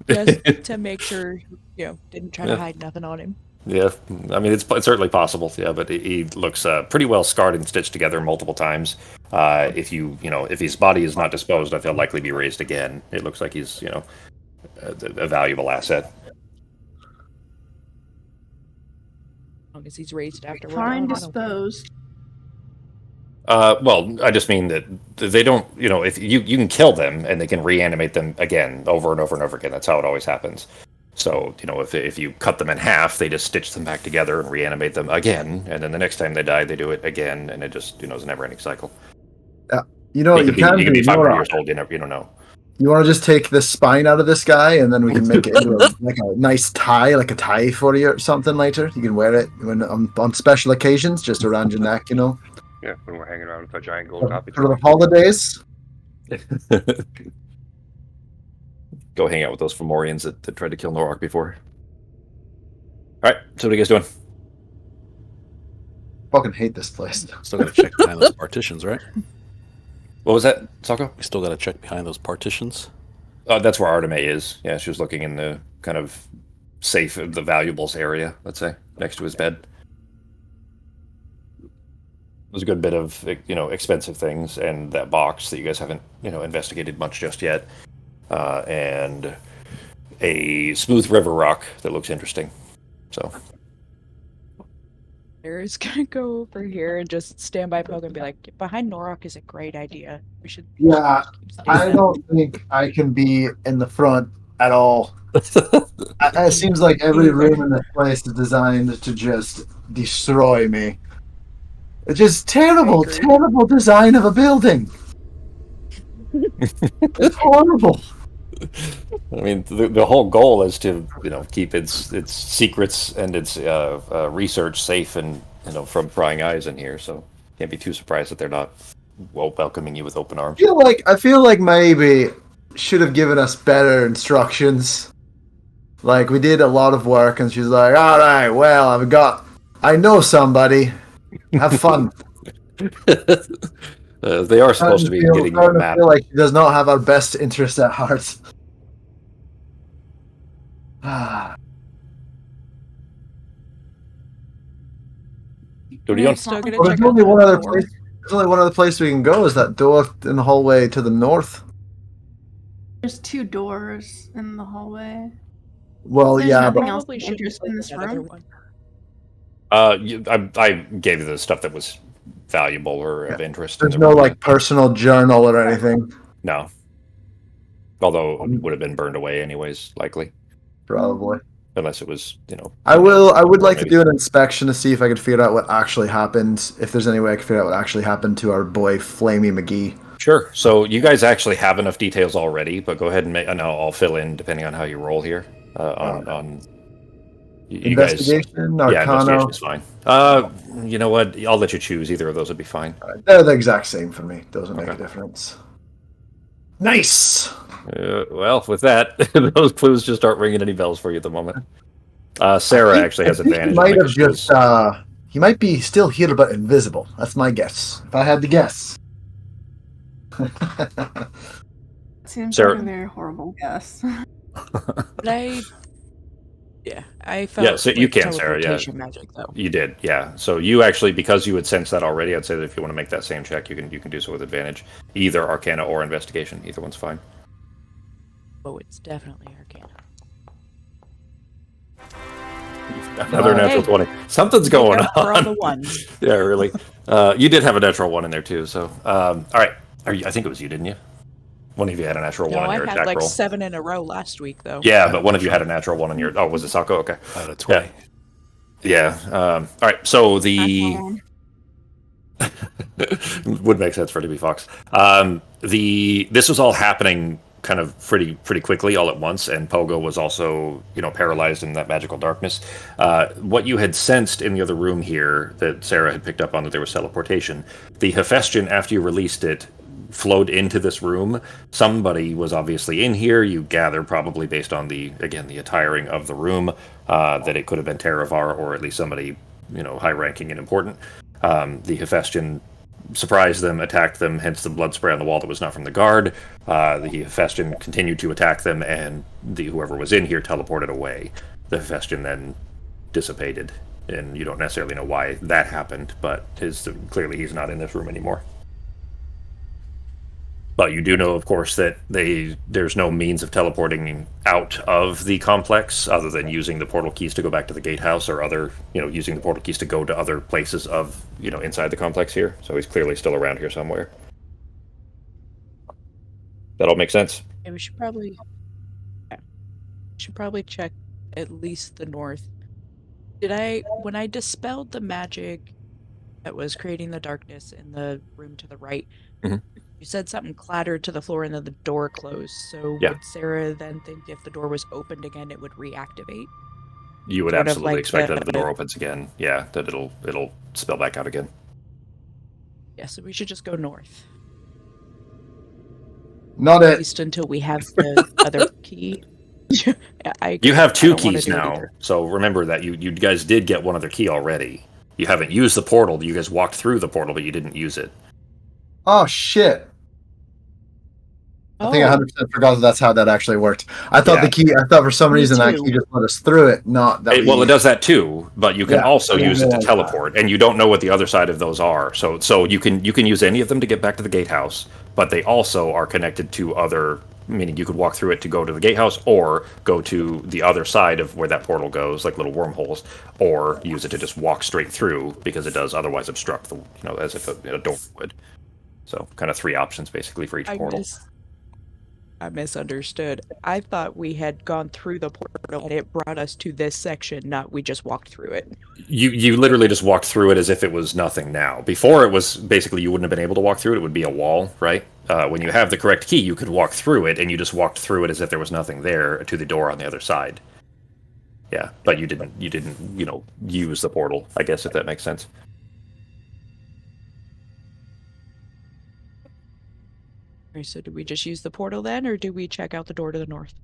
just to make sure didn't try to hide nothing on him. Yeah, I mean it's certainly possible. Yeah, but he looks pretty well scarred and stitched together multiple times. If his body is not disposed of, he'll likely be raised again. It looks like he's a valuable asset. As long as he's raised afterward. Fine I don't care. disposed. Well, I just mean that they don't. If you can kill them and they can reanimate them again over and over and over again. That's how it always happens. So, if you cut them in half, they just stitch them back together and reanimate them again, and then the next time they die, they do it again, and it just is a never-ending cycle. You know what you can he do? could be You know 500 what? years old. You don't know. You want to just take the spine out of this guy, and then we can make it into like a nice tie, like a tie for you or something later. You can wear it on special occasions, just around your neck, Yeah, when we're hanging around with a giant gold copy. for the holidays. Go hang out with those Fomorians that tried to kill Norok before. All right, so what are you guys doing? Fucking hate this place. Still got to check behind those partitions, right? What was that, Sako? We still got to check behind those partitions. That's where Arteme is. Yeah, she was looking in the kind of safe of the valuables area, let's say, next to his bed. There's a good bit of expensive things, and that box that you guys haven't investigated much just yet, and a smooth river rock that looks interesting. So Sarah's gonna go over here and just stand by Pogo and be like, behind Norok is a great idea. We should Yeah, keep saying I that." don't think I can be in the front at all. It seems like every room in this place is designed to just destroy me. It's just terrible, agree. terrible design of a building. It's horrible. I mean, the whole goal is to keep its secrets and its research safe and from prying eyes in here. So can't be too surprised that they're not welcoming you with open arms. I feel like maybe should have given us better instructions. Like we did a lot of work, and she's like, "All right, well, I know somebody. Have fun." They are supposed to be getting you a map. I feel like she does not have our best interest at heart. Dorion, Still gonna Well, check there's out only the one other door. place. There's only one other place we can go. Is that door in the hallway to the north? There's 2 doors in the hallway. Well, There's yeah, nothing but else Probably of should interest in this another room. one. I gave you the stuff that was valuable or of interest. there's no like personal journal or anything. No. Although it would have been burned away anyways, likely, Probably. unless it was I would like to maybe. do an inspection to see if I could figure out what actually happened. If there's any way I could figure out what actually happened to our boy Flamey McGee. Sure. So you guys actually have enough details already, but go ahead and I'll fill in depending on how you roll here. On you guys. Investigation, Yeah, Arcana. investigation is fine. You know what? I'll let you choose. Either of those would be fine. They're the exact same for me. Doesn't make a Okay. difference. Nice. Well, with that, those clues just aren't ringing any bells for you at the moment. Sarah actually has I think advantage. He might have because she was- just. He might be still here but invisible. That's my guess. If I had to guess. Seems Sarah- like a very horrible guess. But I felt Yeah, so you can, Sarah, yeah. teleportation magic though. You did, yeah. So you actually, because you had sensed that already, I'd say that if you want to make that same check, you can do so with advantage. Either Arcana or Investigation. Either one's fine. Oh, it's definitely Arcana. Another natural Hey. 20. Something's going Look out for all on. the ones. Yeah, really. You did have a natural 1 in there too. So, all right. I think it was you, didn't you? One of you had a natural No, 1 on I your had attack like roll. 7 in a row last week though. Yeah, but one of you had a natural 1 on your. Oh, was it Sako? Okay. Out of 20. Yeah. All right. So the. That's would make sense for it to be Fox. This was all happening kind of pretty quickly all at once, and Pogo was also paralyzed in that magical darkness. What you had sensed in the other room here that Sarah had picked up on, that there was teleportation. The Hephaestion, after you released it, flowed into this room. Somebody was obviously in here. You gather, probably based on the attiring of the room, that it could have been Teravar or at least somebody high-ranking and important. The Hephaestion surprised them, attacked them, hence the blood spray on the wall that was not from the guard. The Hephaestion continued to attack them, and whoever was in here teleported away. The Hephaestion then dissipated, and you don't necessarily know why that happened, but clearly he's not in this room anymore. But you do know, of course, that there's no means of teleporting out of the complex other than using the portal keys to go back to the gatehouse, or using the portal keys to go to other places of, inside the complex here. So he's clearly still around here somewhere. That all makes sense? Yeah, we should probably check at least the north. When I dispelled the magic that was creating the darkness in the room to the right, Mhm. you said something clattered to the floor and then the door closed. So Yeah. would Sarah then think if the door was opened again, it would reactivate? You would Sort of absolutely like expect that if the the- door opens again, yeah, that it'll spill back out again. Yeah, so we should just go north. Not At it. least until we have the other key. You have I 2 don't wanna keys do it now, either. so remember that you guys did get one other key already. You haven't used the portal. You guys walked through the portal, but you didn't use it. Oh shit. I think I Oh, 100% forgot that's how that actually worked. I thought Yeah. I thought for some Me reason that too. key just let us through it, not that Well, it does that too, but you can Yeah, also I didn't use it to realize that. teleport, and you don't know what the other side of those are. So you can use any of them to get back to the gatehouse, but they also are connected to other. Meaning, you could walk through it to go to the gatehouse, or go to the other side of where that portal goes, like little wormholes, or use it to just walk straight through because it does otherwise obstruct the, as if a door would. So, kind of three options basically for each I portal. I misunderstood. I thought we had gone through the portal and it brought us to this section, not we just walked through it. You literally just walked through it as if it was nothing now. Before, it was basically you wouldn't have been able to walk through it. It would be a wall, right? When you have the correct key, you could walk through it, and you just walked through it as if there was nothing there to the door on the other side. Yeah, but you didn't use the portal, I guess, if that makes sense. Okay, so do we just use the portal then, or do we check out the door to the north?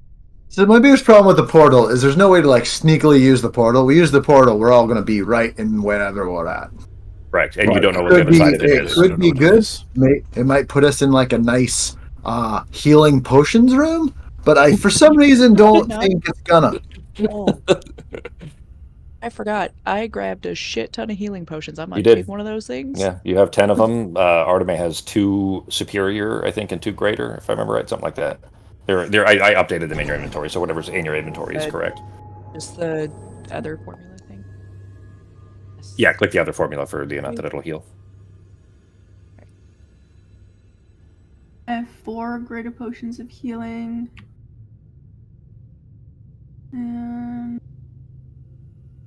So my biggest problem with the portal is there's no way to like sneakily use the portal. We use the portal, we're all going to be right in wherever we're at. Correct, and you don't know what the Could other be, side of it it is. could be what it good. is. It might put us in like a nice healing potions room, but I for some reason don't No. think it's gonna. Oh. I forgot. I grabbed a shit ton of healing potions. I'm You gonna did. take one of those things. Yeah, you have 10 of them. Arteme has 2 superior, I think, and 2 greater, if I remember right, something like that. I updated them in your inventory, so whatever's in your inventory is correct. Just the other formula thing. Yes. Yeah, click the other formula for the amount that it'll heal. I have 4 greater potions of healing. And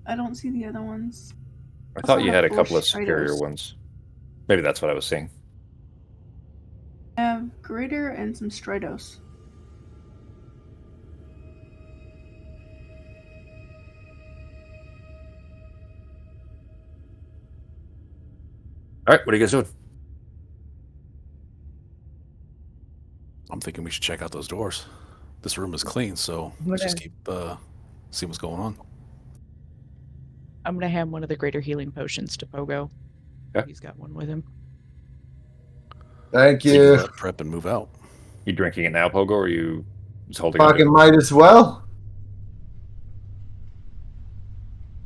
I don't see the other ones. I Also thought you have had a 4 couple of superior Stridos. ones. Maybe that's what I was seeing. I have greater and some Stridos. All right, what are you guys doing? I'm thinking we should check out those doors. This room is clean, so let's just keep see what's going on. I'm gonna hand one of the greater healing potions to Pogo. Okay. He's got one with him. Thank So you. prep and move out. You drinking it now, Pogo, or are you just holding on to Fucking it? might as well.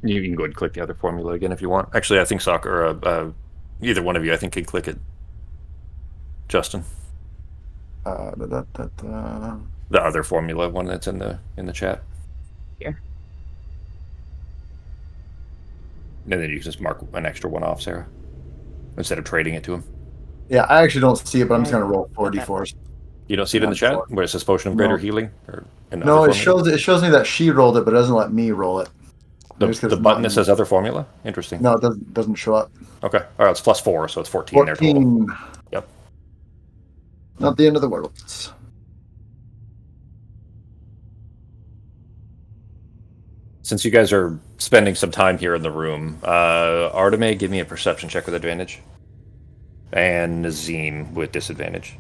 You can go ahead and click the other formula again if you want. Actually, I think Soccer, either one of you, I think, can click it. Justin, Da. the other formula one that's in the chat. Here. And then you just mark an extra one off, Sarah, instead of trading it to him. Yeah, I actually don't see it, but I'm just gonna roll 4d4s. You don't see it in the chat where it says potion of greater No. healing, or in No, other it shows me that she rolled it, but it doesn't let me roll it. Maybe it's 'cause the it's button not that in- says other formula. Interesting. No, it doesn't show up. Okay. All right. It's +4, so it's 14 there total. 14. Yep. Not the end of the world. Since you guys are spending some time here in the room, Arteme, give me a perception check with advantage, and Nazim with disadvantage.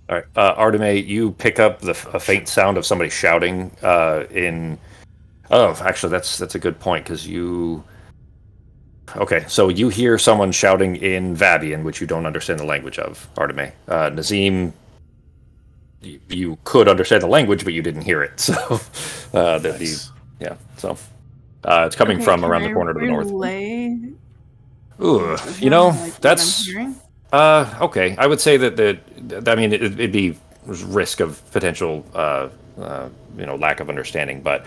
All right, Arteme, you pick up a faint sound of somebody shouting in. Oh, actually, that's a good point because you. Okay, so you hear someone shouting in Vabian, which you don't understand the language of, Arteme. Nazim, you could understand the language, but you didn't hear it. So, Nice. so it's coming from around the corner to the north. Ooh, that's okay. I would say that I mean, it'd be risk of potential, lack of understanding, but.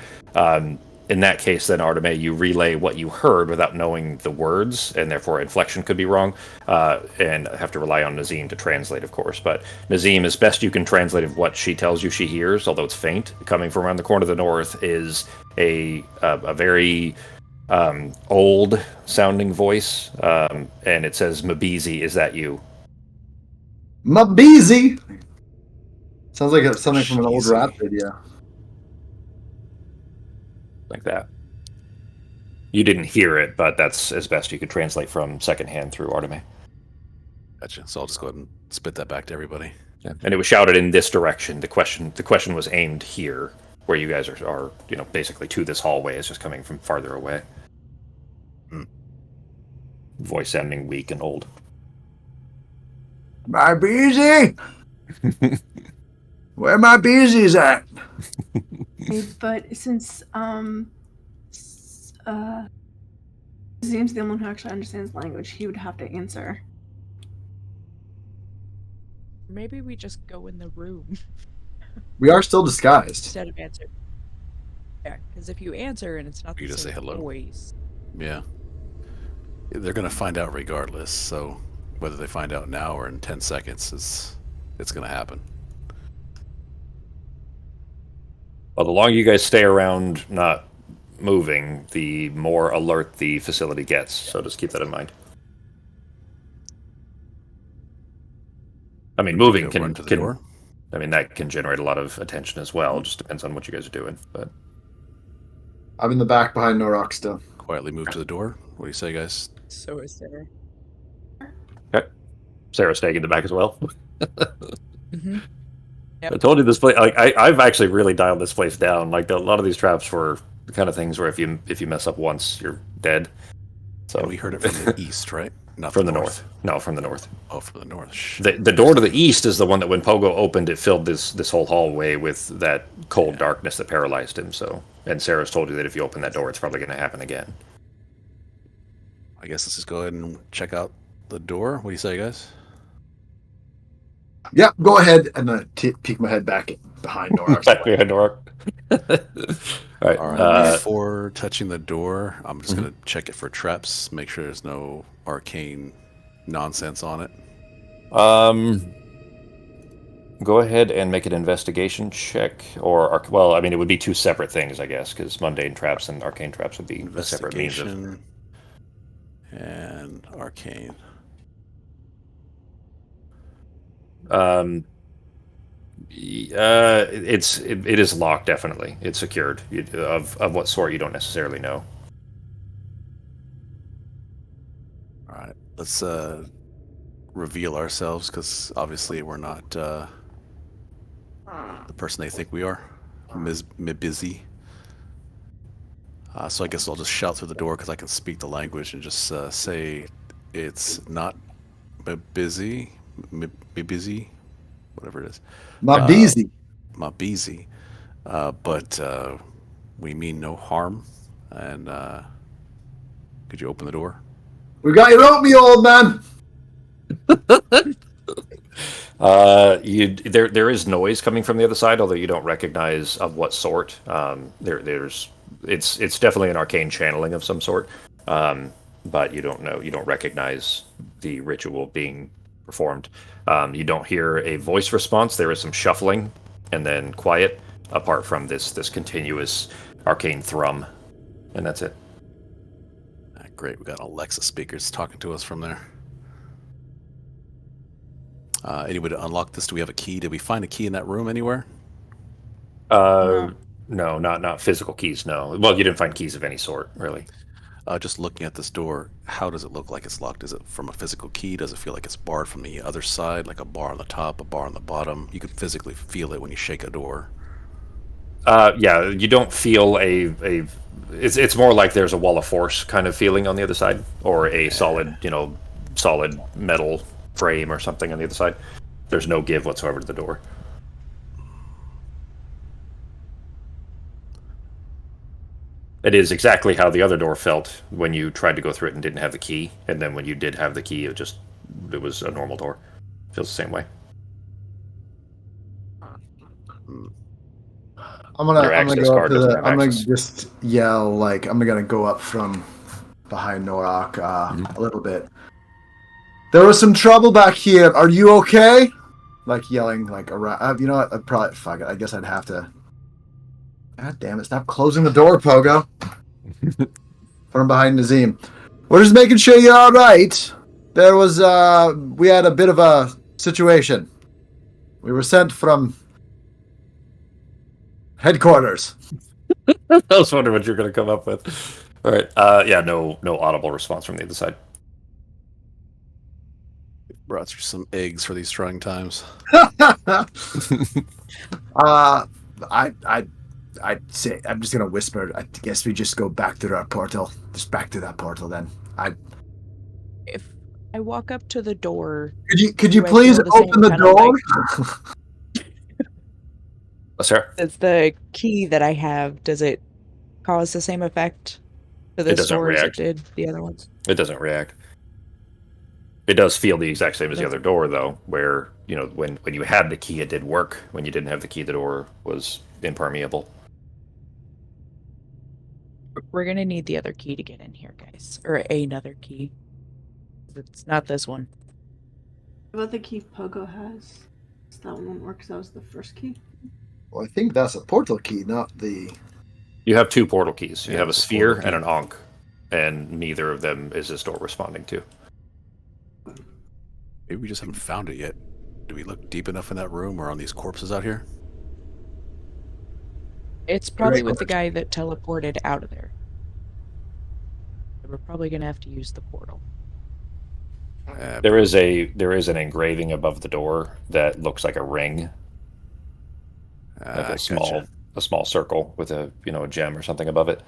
In that case, then, Arteme, you relay what you heard without knowing the words, and therefore inflection could be wrong, and have to rely on Nazim to translate, of course. But Nazim, as best you can translate of what she tells you she hears, although it's faint, coming from around the corner of the north, is a very old-sounding voice, and it says, "Mabizi, is that you?" Mabizi! Sounds like it's something from an old Cheesy. rap video. Like that. You didn't hear it, but that's as best you could translate from secondhand through Arteme. Gotcha. So I'll just go ahead and spit that back to everybody. Yeah. And it was shouted in this direction. The question was aimed here, where you guys are basically to this hallway. It's just coming from farther away. Voice sounding weak and old. My beezy! Where my beezy's at? But since Zim's the one who actually understands language, he would have to answer. Maybe we just go in the room We are still disguised. instead of answer. Yeah, because if you answer and it's not You the just same say hello. voice, Yeah. They're going to find out regardless, so whether they find out now or in 10 seconds, it's going to happen. Well, the longer you guys stay around not moving, the more alert the facility gets. So just keep that in mind. I mean, moving Go can run to the door. I mean, that can generate a lot of attention as well. It just depends on what you guys are doing. But I'm in the back behind Norok still. Quietly move to the door. What do you say, guys? so is Sarah. Sarah's staying in the back as well. Mm-hmm. Yep. I told you this place. Like, I've actually really dialed this place down. Like, a lot of these traps were the kind of things where if you mess up once, you're dead. So And we heard it from the east, right? Not from the north. No, from the north. Oh, from the north. The door to the east is the one that when Pogo opened, it filled this whole hallway with that cold darkness that paralyzed him. So, and Sarah's told you that if you open that door, it's probably going to happen again. I guess let's just go ahead and check out the door. What do you say, guys? Yeah, go ahead and peek my head back behind Norok. Back behind Norok. All right. All right. Before touching the door, I'm just going to check it for traps, make sure there's no arcane nonsense on it. Go ahead and make an investigation check, well, I mean, it would be two separate things, I guess, because mundane traps and arcane traps would be a separate means of. Investigation and arcane. It is locked, definitely. It's secured. Of what sort, you don't necessarily know. All right, let's reveal ourselves, because obviously we're not the person they think we are. Ms. Busy. So I guess I'll just shout through the door because I can speak the language and just say it's not busy, busy, whatever it is. Mabizi. Mabizi. But we mean no harm. And could you open the door? We got your oatmeal, old man. There is noise coming from the other side, although you don't recognize of what sort. It's definitely an arcane channeling of some sort, but you don't recognize the ritual being performed. You don't hear a voice response. There is some shuffling and then quiet, apart from this continuous arcane thrum, and that's it. Great, we got Alexa speakers talking to us from there. Anybody to unlock this? Do we have a key? Did we find a key in that room anywhere? No, not physical keys. No. Well, you didn't find keys of any sort, really. Just looking at this door, how does it look like it's locked? Is it from a physical key? Does it feel like it's barred from the other side, like a bar on the top, a bar on the bottom? You can physically feel it when you shake a door. Yeah, you don't feel it's more like there's a wall of force kind of feeling on the other side, or a solid metal frame or something on the other side. There's no give whatsoever to the door. It is exactly how the other door felt when you tried to go through it and didn't have the key, and then when you did have the key, it was a normal door. Feels the same way. I'm gonna just yell, like, I'm gonna go up from behind Norok a little bit. There was some trouble back here. Are you okay? Like yelling, like around. You know what? I'd probably fuck it. I guess I'd have to. God damn it! Stop closing the door, Pogo. From behind Nazim. We're just making sure you're all right. There was we had a bit of a situation. We were sent from headquarters. I was wondering what you're going to come up with. All right. Yeah. No audible response from the other side. Brought you some eggs for these trying times. I I'd say I'm just gonna whisper. I guess we just go back to our portal. Just back to that portal then. If I walk up to the door, Could you Do I please feel the same open the kind of, door? Sarah? does the key that I have, does it cause the same effect to this doesn't door as it react. did the other ones? It doesn't react. It does feel the exact same as the other door, though, where, when you had the key, it did work. When you didn't have the key, the door was impermeable. We're gonna need the other key to get in here, guys. Or another key. It's not this one. What about the key Pogo has? Does that one work? 'Cause that was the first key. Well, I think that's a portal key, not the. You have two portal keys. You Yeah, have a it's a sphere portal and key. an Ankh, and neither of them is this door responding to. Maybe we just haven't found it yet. Do we look deep enough in that room or on these corpses out here? It's probably Great with the guy that teleported out of there. We're probably gonna have to use the portal. There is an engraving above the door that looks like a ring, like Gotcha. a small circle with a gem or something above it.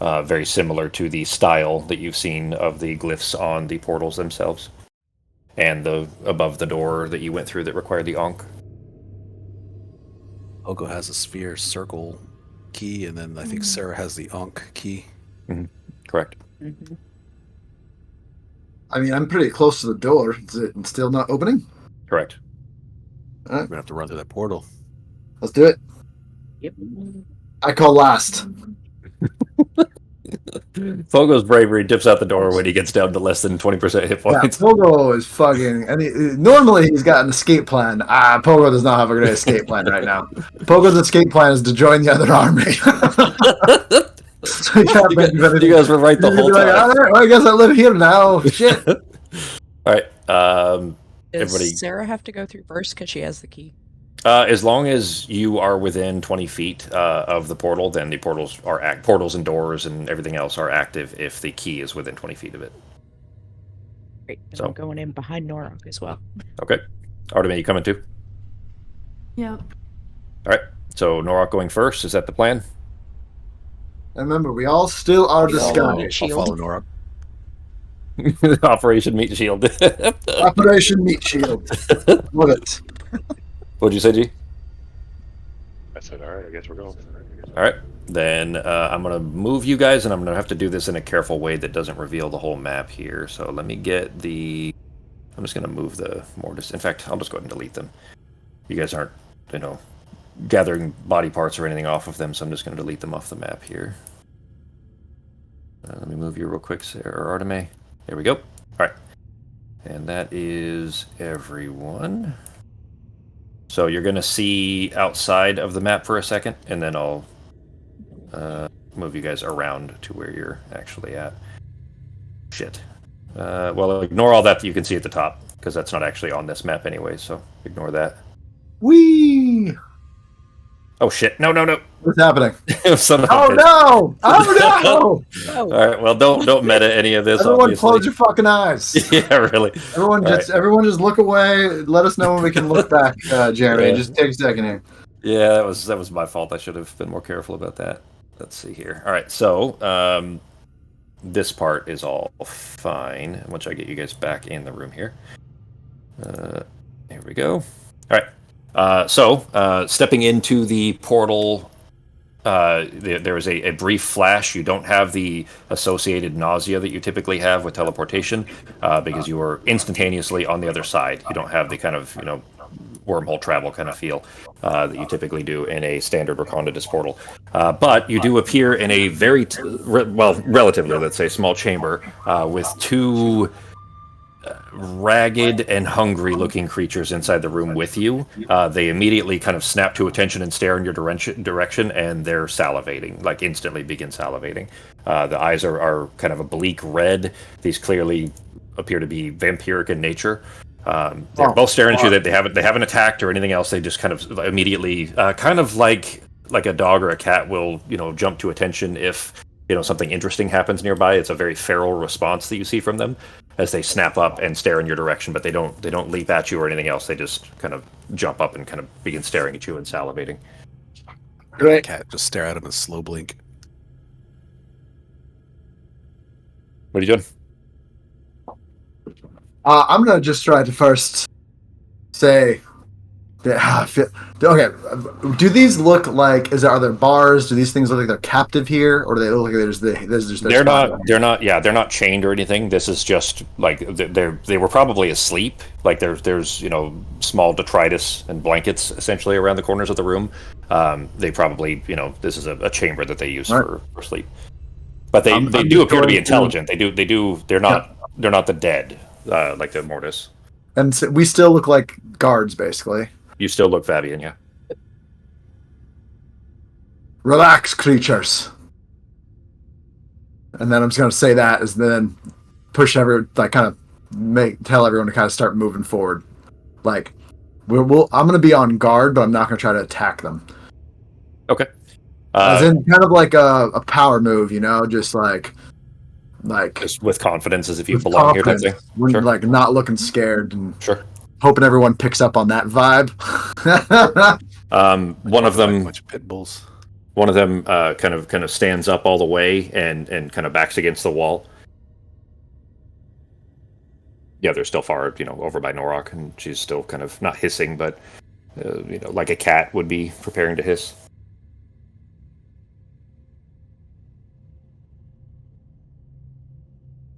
Very similar to the style that you've seen of the glyphs on the portals themselves, and the above the door that you went through that required the Ankh. Pogo has a sphere circle key, and then I think Sarah has the Ankh key. Correct. Mm-hmm. I mean, I'm pretty close to the door. Is it still not opening? Correct. We're gonna have to run through that portal. Let's do it. Yep. I call last. Fogo's bravery dips out the door when he gets down to less than 20% hit Yeah, points. Pogo is fucking. And normally he's got an escape plan. Pogo does not have a great escape plan right now. Pogo's escape plan is to join the other army. So You guys were right the whole like, time. all right, well, I guess I live here now. Shit. All right. Does Everybody, Sarah have to go through first because she has the key? as long as you are within 20 feet of the portal, then the portals and doors and everything else are active if the key is within 20 feet of it. Great. And So- I'm going in behind Norok as well. Okay. Artemis, you coming too? Yep. All right. So Norok going first. Is that the plan? And remember, we all still are We all discovered. are. I'll Shield. follow Nora. Operation Meat Shield. Operation Meat Shield. Love it. What'd you say, G? I said, all right, I guess we're going. All right. Then I'm going to move you guys, and I'm going to have to do this in a careful way that doesn't reveal the whole map here. So let me get the... I'm just going to move the mortis. In fact, I'll just go ahead and delete them. You guys aren't, gathering body parts or anything off of them, so I'm just going to delete them off the map here. Let me move you real quick, Sarah or Artemis. There we go. All right. And that is everyone. So you're going to see outside of the map for a second, and then I'll move you guys around to where you're actually at. Shit. Well, ignore all that you can see at the top, because that's not actually on this map anyway, so ignore that. Whee! Oh, shit. No. What's happening? Son of a Oh bitch. no! Oh no! All right, well, don't meta any of this, Everyone, obviously. close your fucking eyes. Yeah, really. Everyone, All everyone, just look away. Let us know when we can look back, Jeremy. Yeah. Just take a second here. Yeah, that was my fault. I should have been more careful about that. Let's see here. All right, so this part is all fine. Once I get you guys back in the room here. Here we go. All right. So stepping into the portal, there is a brief flash. You don't have the associated nausea that you typically have with teleportation because you are instantaneously on the other side. You don't have the kind of wormhole travel kind of feel that you typically do in a standard Reconditous portal. But you do appear in a very, relatively, let's say, small chamber with two ragged and hungry looking creatures inside the room with you. They immediately kind of snap to attention and stare in your direction, and they're salivating, like instantly begin salivating. The eyes are kind of a bleak red. These clearly appear to be vampiric in nature. They're both staring at you. That they haven't attacked or anything else. They just kind of immediately, kind of like a dog or a cat will, jump to attention if something interesting happens nearby. It's a very feral response that you see from them as they snap up and stare in your direction, but they don't leap at you or anything else. They just kind of jump up and kind of begin staring at you and salivating. Great. Cat just stare at him and slow blink. What are you doing? I'm gonna just try to first say that. Okay, do these look like? Are there bars? Do these things look like they're captive here, or do they look like They're not. They're not. Yeah, they're not chained or anything. This is just like they were probably asleep. Like there's small detritus and blankets essentially around the corners of the room. They probably this is a chamber that they use for sleep. But they do appear to be intelligent. They do. They're not. Yeah. They're not the dead like the Mortis. And so we still look like guards, basically. You still look Fabian, yeah. Relax, creatures. And then I'm just gonna say that, and then push tell everyone to kind of start moving forward. Like, I'm gonna be on guard, but I'm not gonna try to attack them. Okay. As in, kind of like a power move, just like just with confidence, as if you belong here, type thing. Sure. Like not looking scared and sure. Hoping everyone picks up on that vibe. One of them, a bunch of pit bulls. One of them kind of stands up all the way and kind of backs against the wall. Yeah, they're still far, over by Norok, and she's still kind of not hissing, but like a cat would be preparing to hiss.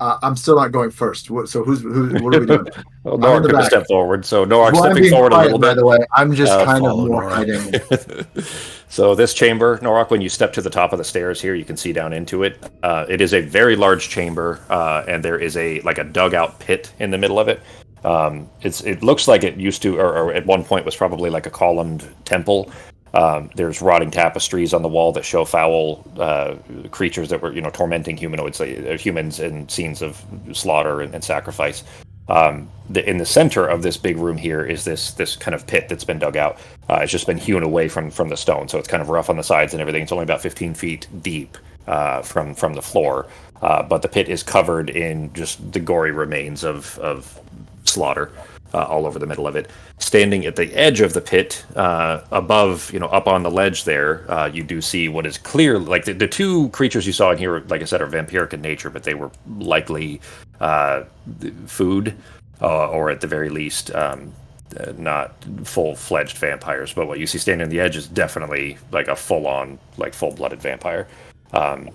I'm still not going first. So what are we doing? Well, Norok took a step forward, so Norok stepping forward quiet, a little bit. By the way, I'm just kind of more hiding. So this chamber, Norok, when you step to the top of the stairs here, you can see down into it. It is a very large chamber, and there is a dugout pit in the middle of it. It looks like it used to, or at one point was probably like a columned temple. There's rotting tapestries on the wall that show foul creatures that were, tormenting humanoids, humans in scenes of slaughter and sacrifice. In the center of this big room here is this kind of pit that's been dug out. It's just been hewn away from the stone, so it's kind of rough on the sides and everything. It's only about 15 feet deep from the floor, but the pit is covered in just the gory remains of slaughter. All over the middle of it. Standing at the edge of the pit, above, up on the ledge there, you do see what is clear, like the two creatures you saw in here, like I said, are vampiric in nature, but they were likely food, or at the very least, not full-fledged vampires. But what you see standing on the edge is definitely like a full-on, like full-blooded vampire. And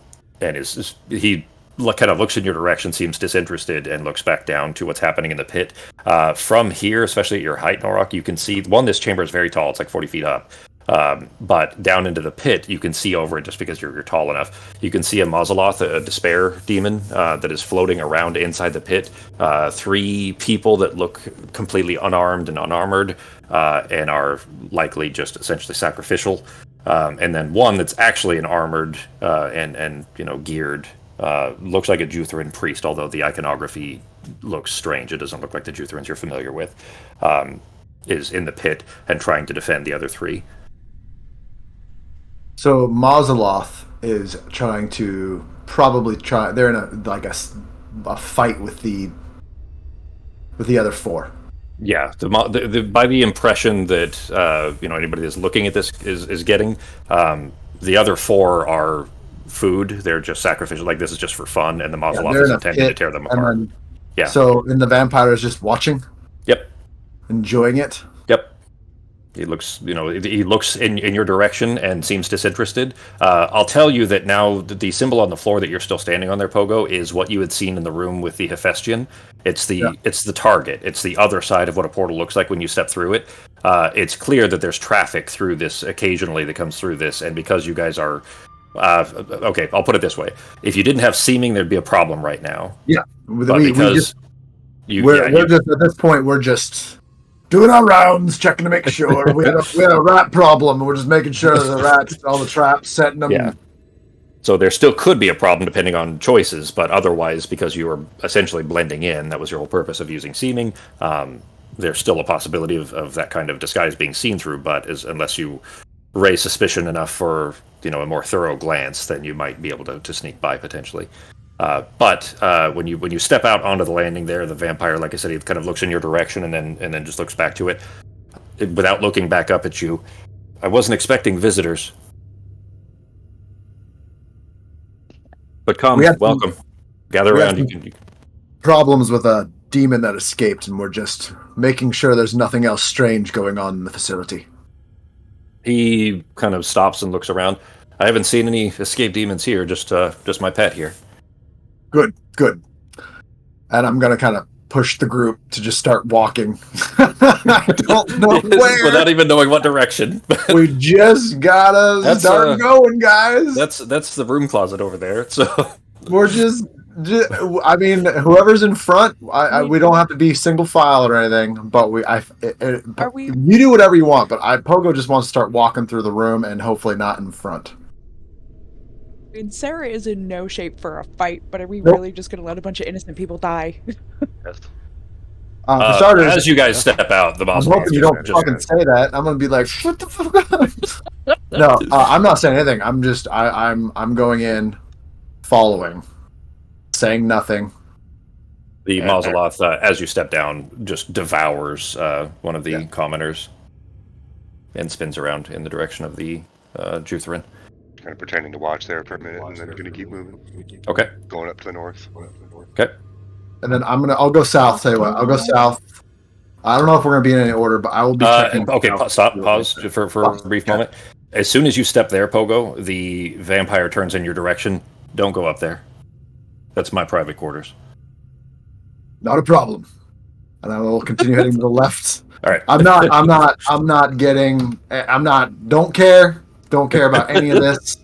he kind of looks in your direction, seems disinterested, and looks back down to what's happening in the pit. From here, especially at your height, Norok, you can see, this chamber is very tall. It's like 40 feet up. But down into the pit, you can see over it just because you're tall enough. You can see a Mauseloth, a despair demon, that is floating around inside the pit. 3 people that look completely unarmed and unarmored, and are likely just essentially sacrificial. And then one that's actually an armored and geared. Looks like a Juthrin priest, although the iconography looks strange. It doesn't look like the Juthrins you're familiar with. Is in the pit and trying to defend the other 3. So Mauseloth is trying to they're in a fight with the other 4. Yeah, by the impression that anybody that's looking at this is getting, the other 4 are food. They're just sacrificial. Like, this is just for fun, and the Mauseloth is intending to tear them apart. Yeah. So, and the vampire is just watching. Yep. Enjoying it. Yep. He looks, he looks in your direction and seems disinterested. I'll tell you that now the symbol on the floor that you're still standing on there, Pogo, is what you had seen in the room with the Hephaestion. It's the target. It's the other side of what a portal looks like when you step through it. It's clear that there's traffic through this occasionally that comes through this, and because you guys are okay, I'll put it this way: if you didn't have seeming, there'd be a problem right now. Yeah, but because we're just at this point, we're just doing our rounds, checking to make sure we had a rat problem. We're just making sure the rats, all the traps, setting them. Yeah. So there still could be a problem depending on choices, but otherwise, because you were essentially blending in, that was your whole purpose of using seeming. There's still a possibility of that kind of disguise being seen through, but unless you raise suspicion enough for a more thorough glance, then you might be able to sneak by potentially. But when you step out onto the landing there, the vampire, like I said, he kind of looks in your direction and then just looks back to it without looking back up at you. I wasn't expecting visitors. But come, We had some- welcome. Gather we had around. You some- can. Problems with a demon that escaped, and we're just making sure there's nothing else strange going on in the facility. He kind of stops and looks around. I haven't seen any escaped demons here. Just my pet here. Good. And I'm gonna kind of push the group to just start walking. I don't know where. Without even knowing what direction. We just gotta start going, guys. That's the room closet over there. So We're just I mean, whoever's in front, we don't have to be single file or anything. But you do whatever you want. But Pogo just wants to start walking through the room and hopefully not in front. I mean, Sarah is in no shape for a fight, but are we really just going to let a bunch of innocent people die? Yes. For starters, as you guys step out, the I'm boss. hoping you don't fucking say that. I'm gonna be like, shut the fuck up. No, I'm not saying anything. I'm just I'm going in, following, saying nothing. The Mauseloth, as you step down, just devours one of the commoners and spins around in the direction of the Jutherin. Kind of pretending to watch there for a minute, and then going to keep moving. Okay. Going up to the north. Okay. And then I'll go south. Tell you what, I'll go south. I don't know if we're gonna be in any order, but I will be checking. Okay, pause for a brief moment. As soon as you step there, Pogo, the vampire turns in your direction. Don't go up there. That's my private quarters. Not a problem. And I will continue heading to the left. All right. Don't care about any of this.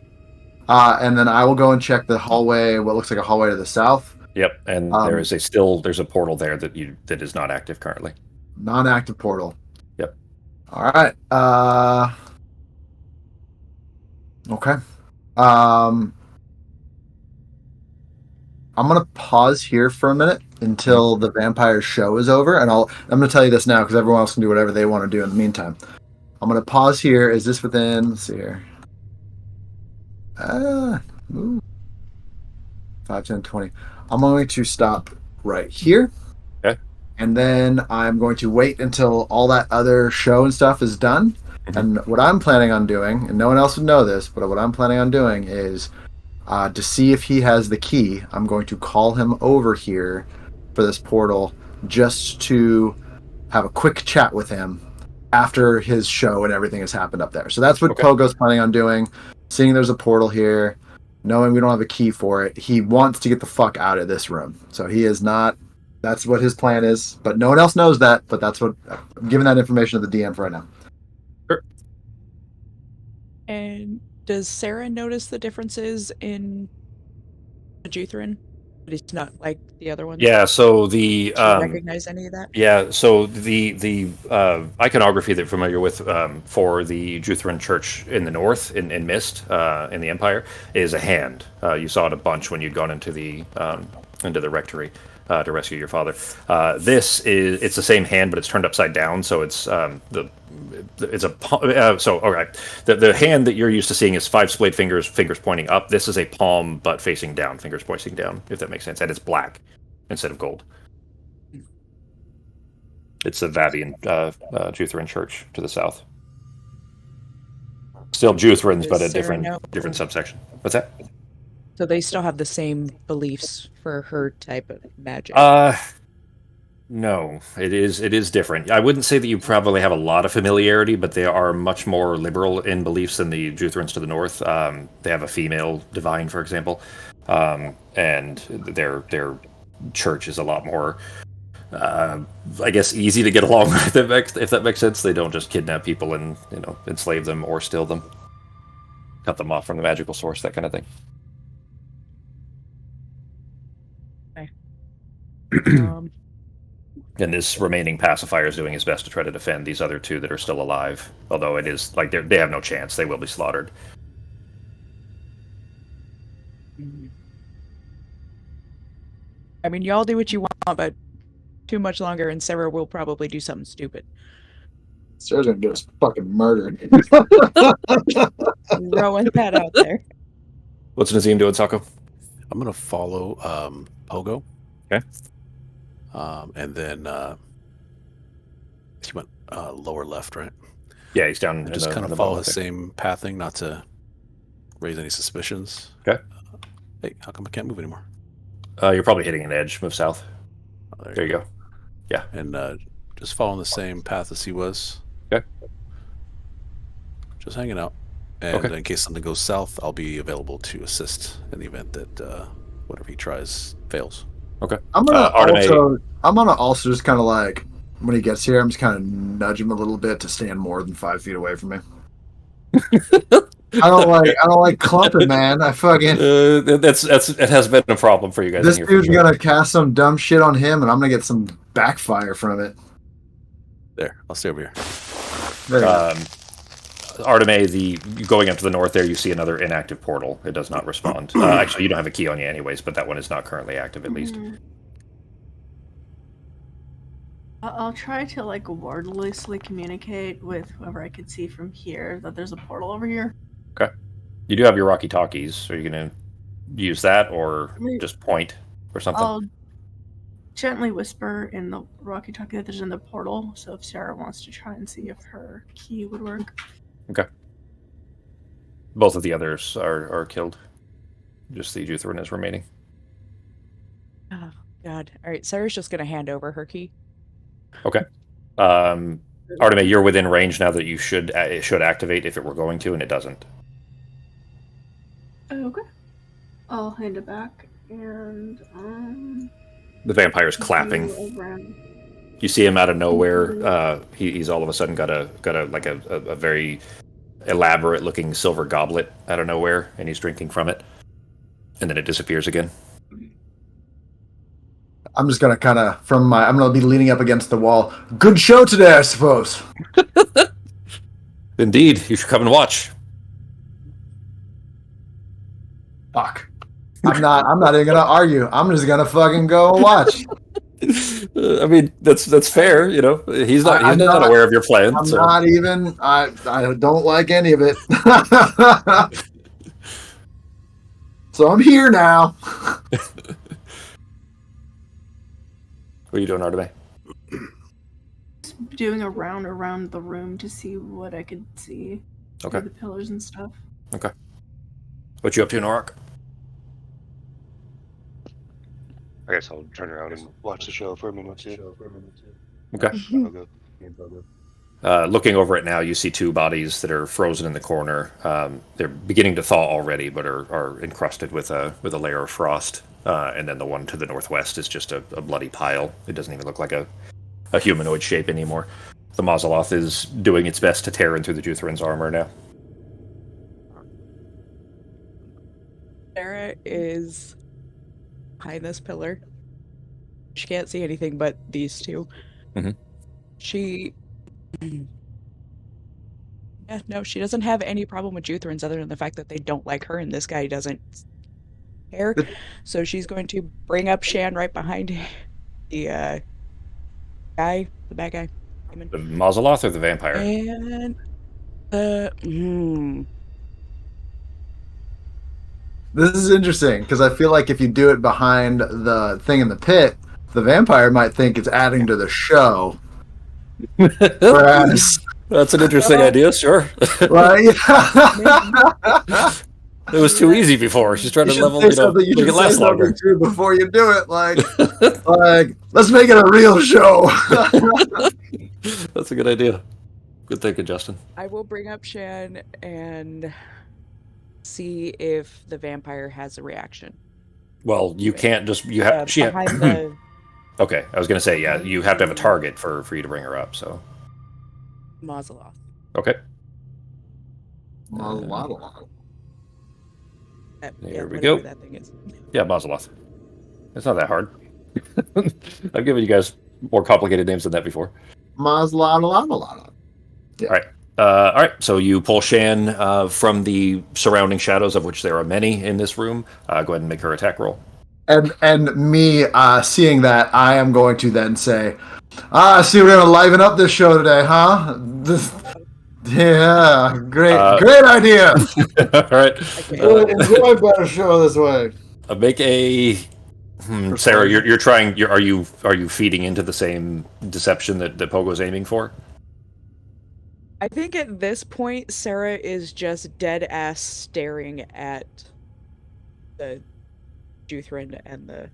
And then I will go and check the hallway, what looks like a hallway to the south. Yep, and there's a portal there that is not active currently. Non-active portal. Yep. All right. Okay. I'm gonna pause here for a minute until the vampire show is over, and I'm gonna tell you this now because everyone else can do whatever they want to do in the meantime. I'm gonna pause here. Is this within? Let's see here. 5, 10, 20. I'm going to stop right here. Okay. And then I'm going to wait until all that other show and stuff is done. Mm-hmm. And what I'm planning on doing, and no one else would know this, but what I'm planning on doing is to see if he has the key. I'm going to call him over here for this portal just to have a quick chat with him after his show and everything has happened up there. So that's what Pogo's planning on doing. Seeing there's a portal here, knowing we don't have a key for it, he wants to get the fuck out of this room. So he is not. That's what his plan is. But no one else knows that. But that's what I'm giving that information to the DM for right now. Sure. And does Sarah notice the differences in the Jutherin? But it's not like the other ones. Yeah. So the Do you recognize any of that? Yeah. So the iconography that you're familiar with for the Jutherin Church in the north in Mist in the Empire is a hand. You saw it a bunch when you'd gone into the rectory to rescue your father. It's the same hand, but it's turned upside down. So it's the hand that you're used to seeing is 5 splayed fingers pointing up. This is a palm, but facing down, fingers pointing down, if that makes sense. And it's black instead of gold. It's the Vabian Jutherin Church to the south. Still Jutherins, but a different subsection. What's that? So they still have the same beliefs for her type of magic. No, it is different. I wouldn't say that you probably have a lot of familiarity, but they are much more liberal in beliefs than the Jutherins to the north. They have a female divine, for example, and their church is a lot more, I guess, easy to get along with. If that makes sense, they don't just kidnap people and enslave them or steal them, cut them off from the magical source, that kind of thing. And this remaining pacifier is doing his best to try to defend these other 2 that are still alive. Although it is like they have no chance; they will be slaughtered. I mean, y'all do what you want, but too much longer, and Sarah will probably do something stupid. Sarah's gonna get us fucking murdered. Throwing that out there. What's Nazim doing, Sako? I'm gonna follow Pogo. Okay. And then he went lower left, right? Yeah, he's down. Just kind of follow the same pathing, not to raise any suspicions. Okay. Hey, how come I can't move anymore? You're probably hitting an edge. Move south. Oh, There you go. Yeah. And just following the same path as he was. Okay. Just hanging out. And Okay. in case something goes south, I'll be available to assist in the event that whatever he tries fails. Okay. I'm gonna Artemis- also just kind of like when he gets here, I'm just kind of nudge him a little bit to stand more than 5 feet away from me. I don't like clumping, man. I fucking it has been a problem for you guys. this in here dude's for sure. gonna cast some dumb shit on him, and I'm gonna get some backfire from it. There, I'll stay over here. There you go. Arteme, going up to the north there, you see another inactive portal. It does not respond. Actually, you don't have a key on you anyways, but that one is not currently active, at least. I'll try to like wordlessly communicate with whoever I could see from here that there's a portal over here. Okay. You do have your walkie talkies. Are you going to use that or just point or something? I'll gently whisper in the walkie-talkie that there's in the portal, so if Sarah wants to try and see if her key would work. Okay. Both of the others are killed. Just the Juthrin is remaining. Oh, God. All right, Sarah's just going to hand over her key. Okay. Arteme, you're within range now that it should activate if it were going to, and it doesn't. Okay. I'll hand it back, and The vampire's clapping. You see him out of nowhere. He's all of a sudden got a very elaborate looking silver goblet out of nowhere, and he's drinking from it, and then it disappears again. I'm just gonna I'm gonna be leaning up against the wall. Good show today, I suppose. Indeed, you should come and watch. Fuck. I'm not even gonna argue. I'm just gonna fucking go watch. I mean, that's fair. You know, he's not aware of your plan. I'm not even. I don't like any of it. So I'm here now. What are you doing, Arteme? doing a round around the room to see what I could see. Okay. The pillars and stuff. Okay. What you up to, Norak? I guess I'll turn around and watch the show for a minute too. Okay. I'll go. Looking over it now, you see two bodies that are frozen in the corner. They're beginning to thaw already, but are encrusted with a layer of frost. And then the one to the northwest is just a bloody pile. It doesn't even look like a humanoid shape anymore. The Mauseloth is doing its best to tear into the Juthrin's armor now. Sarah is behind this pillar. She can't see anything but these two. Mm-hmm. She... Yeah, no, she doesn't have any problem with Juthrins other than the fact that they don't like her and this guy doesn't care. So she's going to bring up Shan right behind the guy, the bad guy. The Mauseloth or the vampire? And the... This is interesting because I feel like if you do it behind the thing in the pit, the vampire might think it's adding to the show. Whereas, That's an interesting idea, sure. right? It was too easy before. She's trying to level, make it last longer too before you do it. Like, let's make it a real show. That's a good idea. Good thinking, Justin. I will bring up Shan and see if the vampire has a reaction. Well, you can't just Behind the... Okay, I was going to say, yeah, you have to have a target for you to bring her up, so... Mauseloth. Okay. There we go. That thing is. Yeah, Mauseloth. It's not that hard. I've given you guys more complicated names than that before. All right, so you pull Shan from the surrounding shadows, of which there are many in this room. Go ahead and make her attack roll. And me seeing that, I am going to then say, see, we're going to liven up this show today, huh? Yeah, great idea. All right. We'll enjoy a better show this way. Make a... Sarah, you're trying... Are you feeding into the same deception that Pogo's aiming for? I think at this point, Sarah is just dead ass staring at the Juthrin and the.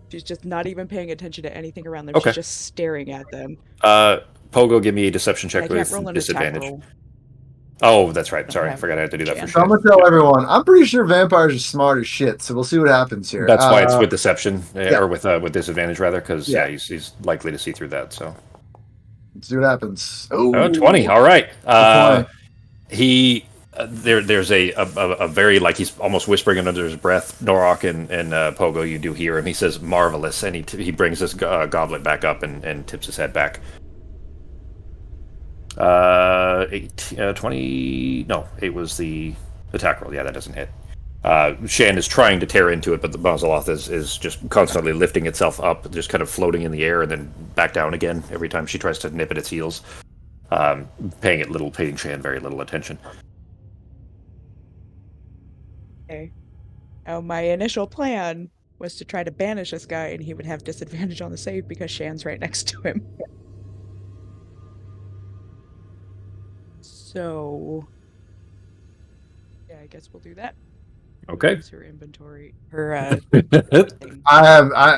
She's just not even paying attention to anything around them. Okay. She's just staring at them. Pogo, give me a deception check I can't with roll an disadvantage. attack roll. Oh, that's right. Don't Sorry, I have forgot I had to do that for chance. So I'm Shan. gonna tell everyone. I'm pretty sure vampires are smart as shit. So we'll see what happens here. That's why it's with deception, yeah. or with disadvantage rather, because Yeah. he's likely to see through that. So Let's see what happens. Oh, 20. All right. 20. He there's a very, like, he's almost whispering under his breath. Norok and Pogo, you do hear him. He says marvelous, and he brings this goblet back up and tips his head back. 20. No, it was the attack roll. Yeah, that doesn't hit. Shan is trying to tear into it, but the Mazaloth is just constantly lifting itself up, just kind of floating in the air and then back down again every time she tries to nip at its heels. Paying Shan very little attention. Okay. Now, my initial plan was to try to banish this guy, and he would have disadvantage on the save because Shan's right next to him. So, yeah, I guess we'll do that. Okay. Use her inventory. Her thing.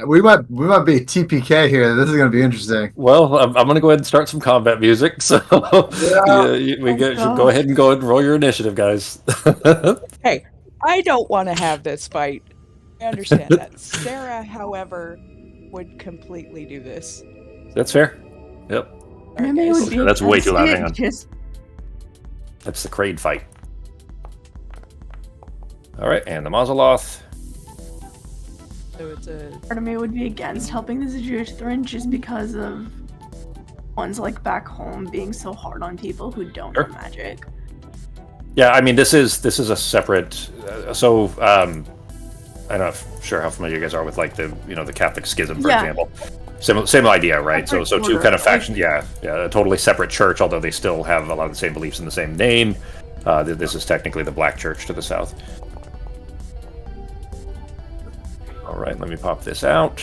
We might be TPK here. This is gonna be interesting. Well, I'm going to go ahead and start some combat music. So go ahead and roll your initiative, guys. Hey, I don't want to have this fight. I understand that. Sarah, however, would completely do this. That's fair. Yep. Maybe it would be That's way too loud. Hang on. Just That's the Kraid fight. All right, and the Mazaloth. So it's a. part of me would be against helping the Zajuthrun just because of ones like back home being so hard on people who don't know magic. Yeah, I mean, this is a separate. I'm not sure how familiar you guys are with, like, the Catholic schism, for example. Same idea, right? So two kind of factions. Yeah, a totally separate church, although they still have a lot of the same beliefs and the same name. This is technically the Black Church to the south. All right, let me pop this out.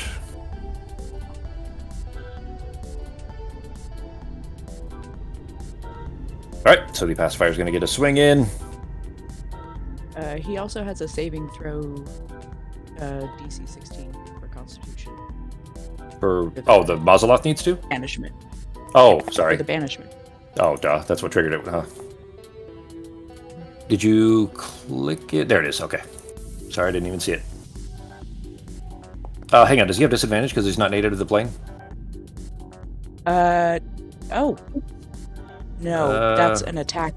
All right, so the pacifier is going to get a swing in. He also has a saving throw, DC 16 for Constitution. The Mazaloth needs to? Banishment. Oh, For sorry. the banishment. Oh, duh. That's what triggered it, huh? Did you click it? There it is. Okay. Sorry, I didn't even see it. Hang on. Does he have disadvantage because he's not native to the plane? Oh. No, that's an attack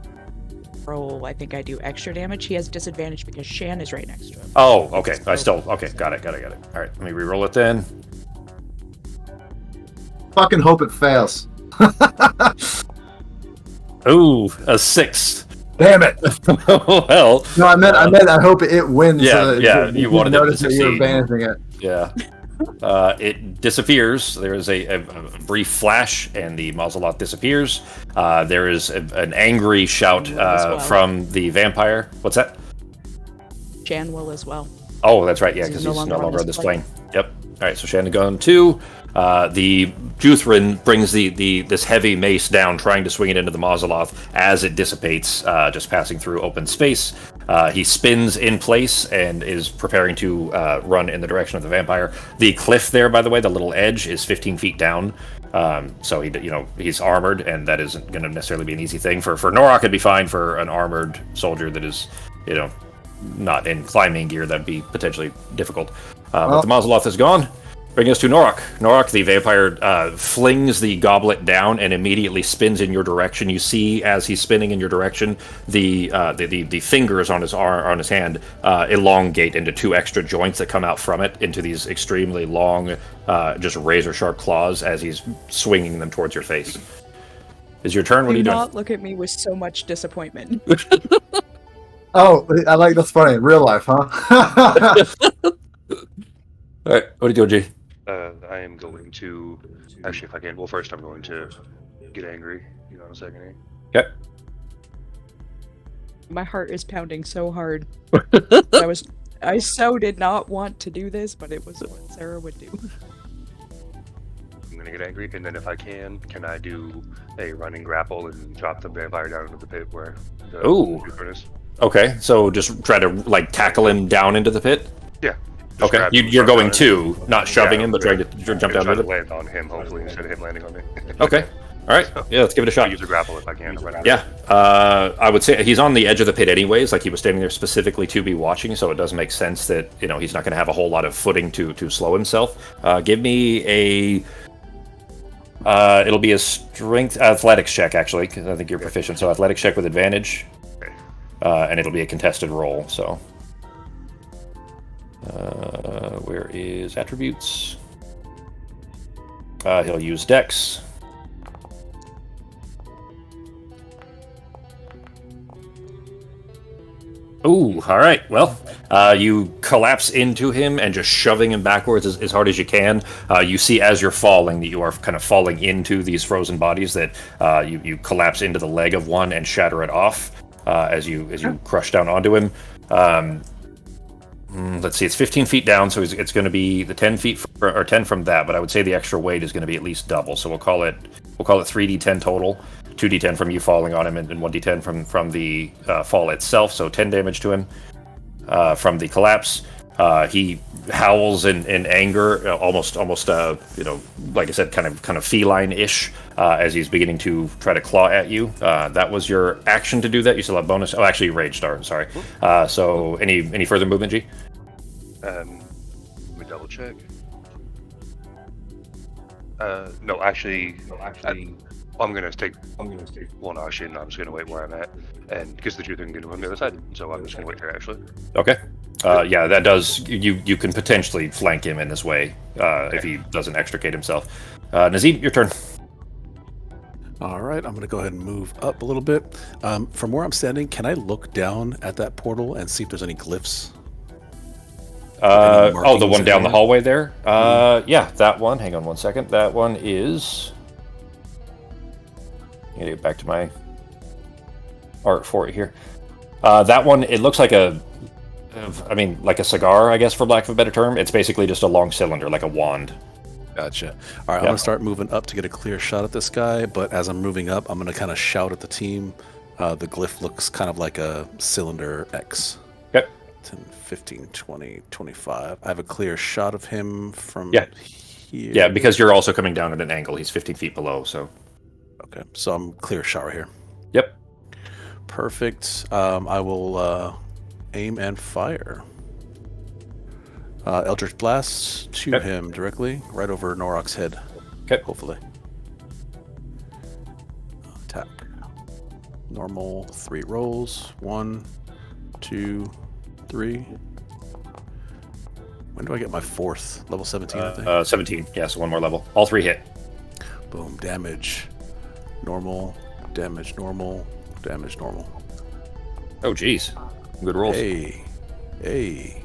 roll. I think I do extra damage. He has disadvantage because Shan is right next to him. Oh, okay. Okay, got it. All right, let me re-roll it then. Fucking hope it fails. Ooh, a 6. Damn it! Well. No, I meant. I hope it wins. Yeah, you wanted it to notice that you were succeed. banishing it. Yeah. It disappears. There is a brief flash, and the Mazaloth disappears. There is an angry shout from the vampire. What's that? Shan will as well. Oh, that's right. Yeah, because he's no longer on this plane. Yep. All right, so Shannon gone too. The Juthrin brings this heavy mace down, trying to swing it into the Mazaloth as it dissipates, just passing through open space. He spins in place and is preparing to run in the direction of the vampire. The cliff there, by the way, the little edge, is 15 feet down. So he's armored, and that isn't going to necessarily be an easy thing. For Norok, it'd be fine. For an armored soldier that is, not in climbing gear, that'd be potentially difficult. But the Mazaloth is gone. Bring us to Norok. Norok, the vampire, flings the goblet down and immediately spins in your direction. You see, as he's spinning in your direction, the fingers on his hand elongate into 2 extra joints that come out from it into these extremely long, just razor-sharp claws as he's swinging them towards your face. Is your turn? What are you doing? Do not look at me with so much disappointment. Oh, I like that's funny. Real life, huh? All right, what are you doing, G? I am going to, actually, if I can, well, first I'm going to get angry. Hang on a second here. Okay. My heart is pounding so hard. I so did not want to do this, but it was what Sarah would do. I'm going to get angry, and then if I can I do a running grapple and drop the vampire down into the pit where the Juthrin is? Okay, so just try to like tackle him down into the pit. Yeah. Just Okay, grab him, you're throw going him to, not shoving Yeah, him, but trying to jump down try with to him. land on him, hopefully, instead of him landing on me. Okay, all right, yeah, let's give it a I'll shot. use a grapple if I can. Yeah, I would say he's on the edge of the pit anyways. Like he was standing there specifically to be watching, so it does make sense that he's not going to have a whole lot of footing to slow himself. Give me a. It'll be a strength athletics check actually, because I think you're proficient. So athletics check with advantage, and it'll be a contested roll. So, where is attributes? He'll use Dex. Ooh, all right. Well, you collapse into him and just shoving him backwards as hard as you can. You see as you're falling that you are kind of falling into these frozen bodies, that you collapse into the leg of one and shatter it off as you crush down onto him. Let's see, it's 15 feet down, so it's going to be the 10 feet or 10 from that, but I would say the extra weight is going to be at least double. So we'll call it 3d10 total. 2d10 from you falling on him, and 1d10 from the fall itself, so 10 damage to him from the collapse. He howls in anger, almost like I said, kind of feline-ish, as he's beginning to try to claw at you. That was your action to do that. You still have bonus. Oh, actually, rage star. Sorry. So any further movement, G? Let me double check. No, actually, I'm gonna take. Well, no, actually, no, I'm just gonna wait where I'm at, and because the truth can get on the other side, so I'm just gonna wait there. Actually. Okay. Yeah, that does. You can potentially flank him in this way if he doesn't extricate himself. Nazim, your turn. All right, I'm going to go ahead and move up a little bit. From where I'm standing, can I look down at that portal and see if there's any glyphs? The one down the hallway there? Yeah, that one. Hang on one second. That one is... I'm going to get back to my art for it here. That one, it looks like like a cigar, I guess, for lack of a better term. It's basically just a long cylinder, like a wand. Gotcha. All right, I'm going to start moving up to get a clear shot at this guy, but as I'm moving up, I'm going to kind of shout at the team. The glyph looks kind of like a cylinder X. Okay. 10, 15, 20, 25. I have a clear shot of him from here. Yeah, because you're also coming down at an angle. He's 15 feet below, so... Okay, so I'm clear shot right here. Yep. Perfect. I will aim and fire. Eldritch Blast to him directly, right over Norok's head. Okay. Hopefully. Attack. Normal 3 rolls. 1, 2, 3. When do I get my 4th? Level 17, I think. 17. Yeah, so one more level. All 3 hit. Boom. Damage. Normal. Damage. Normal. Damage. Normal. Oh, geez. Good rolls. Hey.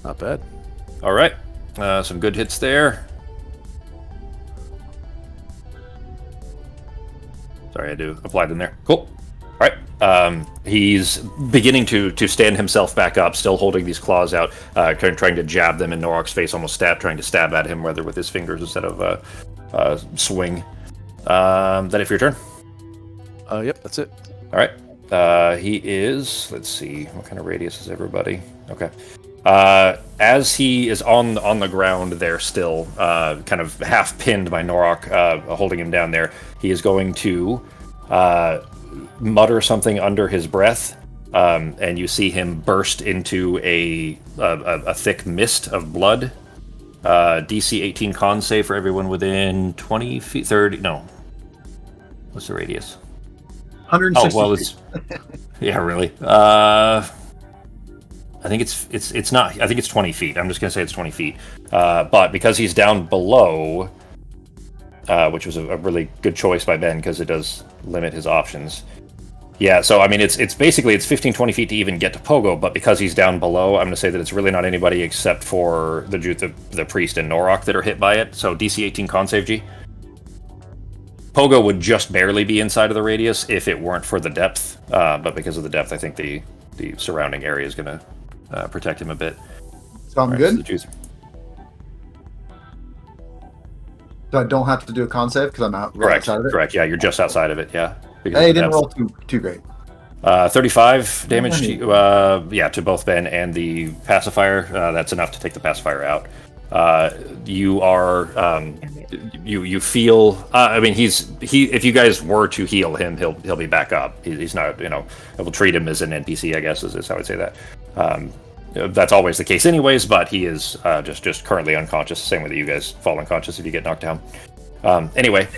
Not bad. All right. Some good hits there. Sorry, I do applied in there. Cool. All right. He's beginning to stand himself back up, still holding these claws out, trying to jab them in Norok's face, almost trying to stab at him, whether with his fingers instead of swing. That it for your turn? Yep, that's it. All right. He is... Let's see. What kind of radius is everybody? Okay. As he is on the ground there still, kind of half pinned by Norok, holding him down there, he is going to mutter something under his breath, and you see him burst into a thick mist of blood. DC 18 con save for everyone within 20 feet, 30... No. What's the radius? 160 Oh, well, feet. Yeah, really. I think it's not. I think it's 20 feet. I'm just gonna say it's 20 feet. But because he's down below, which was a really good choice by Ben because it does limit his options. Yeah, so I mean it's basically 15, 20 feet to even get to Pogo, but because he's down below, I'm gonna say that it's really not anybody except for the priest and Norok that are hit by it. So DC 18 con save, G. Pogo would just barely be inside of the radius if it weren't for the depth, but because of the depth, I think the surrounding area is going to protect him a bit. Sound good? So I don't have to do a con save because I'm out right outside of it? Correct, yeah, you're just outside of it, yeah. Hey, didn't roll too great. 35 damage to you, to both Ben and the pacifier. That's enough to take the pacifier out. You are, you feel. I mean, if you guys were to heal him, he'll be back up. He's not, I will treat him as an NPC, I guess is how I'd say that. That's always the case, anyways. But he is just currently unconscious, the same way that you guys fall unconscious if you get knocked down. Anyway,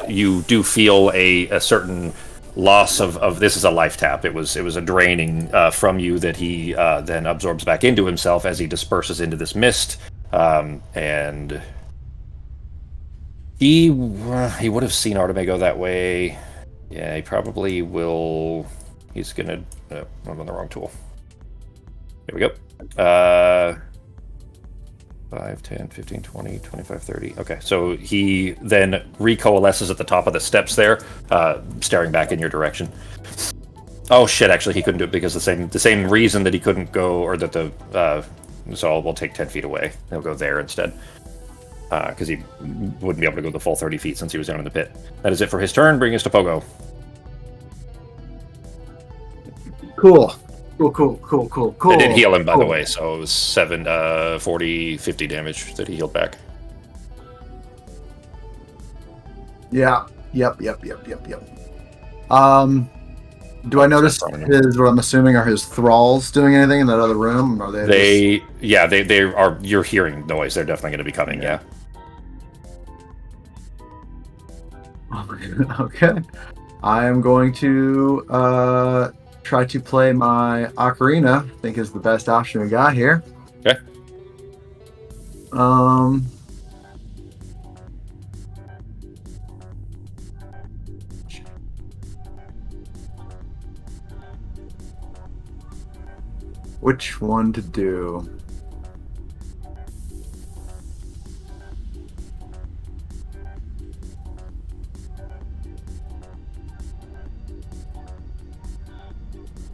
you do feel a certain loss of this is a life tap. It was a draining from you that he then absorbs back into himself as he disperses into this mist, and he would have seen Arteme go that way. Yeah, he probably will. He's gonna. I'm on the wrong tool. There we go. 5, 10, 15, 20, 25, 30. Okay, so he then recoalesces at the top of the steps there, staring back in your direction. Oh shit, actually he couldn't do it because the same reason that he couldn't go, or that so we'll take 10 feet away. He'll go there instead. Because he wouldn't be able to go the full 30 feet since he was down in the pit. That is it for his turn, bringing us to Pogo. Cool. I did heal him, by the way, so it was 40, 50 damage that he healed back. Yeah. Yep. Do I notice what I'm assuming are his thralls doing anything in that other room? Or are they are. You're hearing noise. They're definitely going to be coming. Yeah. Okay. I am going to try to play my ocarina. I think is the best option we got here. Okay. Which one to do?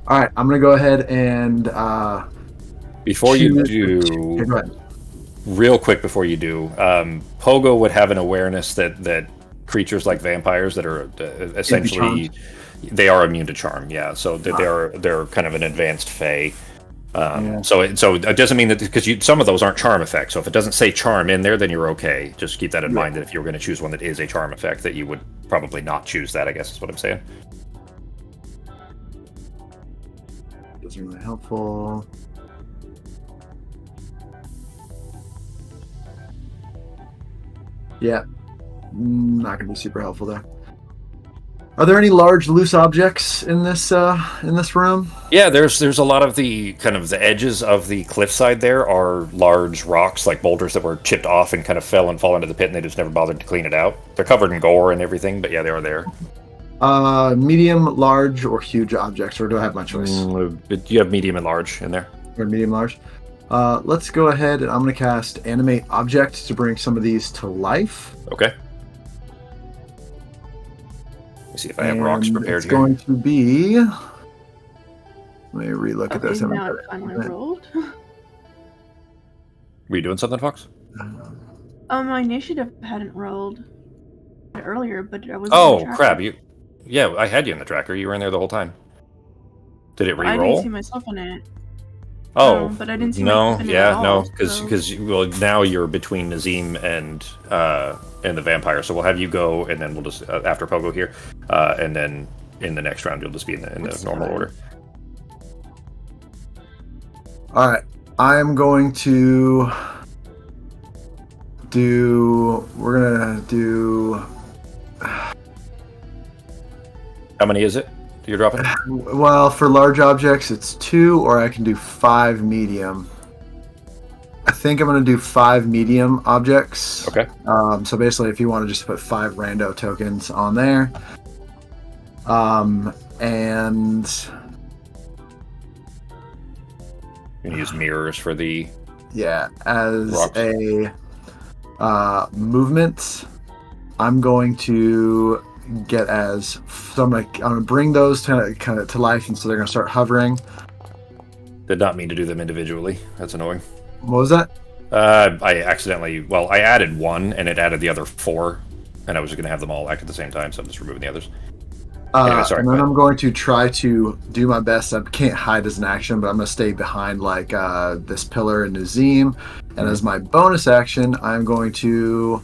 All right, I'm gonna go ahead and before you do, go ahead. Real quick before you do, Pogo would have an awareness that creatures like vampires that are essentially they are immune to charm. Yeah, so they're kind of an advanced fae. So it doesn't mean that because some of those aren't charm effects. So if it doesn't say charm in there, then you're okay. Just keep that in mind that if you were going to choose one that is a charm effect, that you would probably not choose that. I guess is what I'm saying. Doesn't really helpful. Yeah, not gonna be super helpful there. Are there any large loose objects in this room? Yeah, there's a lot of the kind of the edges of the cliffside. There are large rocks, like boulders that were chipped off and kind of fell into the pit, and they just never bothered to clean it out. They're covered in gore and everything, but yeah, they are there. Medium, large, or huge objects, or do I have my choice? You have medium and large in there. Or medium, large. Let's go ahead and I'm going to cast Animate Object to bring some of these to life. Okay. Let me see if I have rocks prepared here. It's going to be... Let me relook at this. Now it finally rolled. Were you doing something, Fox? My initiative hadn't rolled earlier, but I was. Oh, crap. Yeah, I had you in the tracker. You were in there the whole time. Did it re-roll? I didn't see myself in it. Oh, but I didn't see no, myself in it at all, because well, now you're between Nazim and the vampire. So we'll have you go, and then we'll just after Pogo here, and then in the next round you'll just be in the normal order. All right, I am going to do. We're gonna do. How many is it you're dropping? Well, for large objects, it's 2, or I can do 5 medium. I think I'm going to do 5 medium objects. Okay. So basically, if you want to just put 5 rando tokens on there. And... You can use mirrors for the... Yeah, as rocks. a movement, I'm going to... get as so I'm gonna bring those kind of to life, and so they're gonna start hovering. Did not mean to do them individually. That's annoying. What was that? I accidentally. Well, I added 1, and it added the other 4, and I was just gonna have them all act at the same time, so I'm just removing the others. Anyway, sorry, and go then ahead. I'm going to try to do my best. I can't hide as an action, but I'm going to stay behind like this pillar in Nazim. And as my bonus action, I'm going to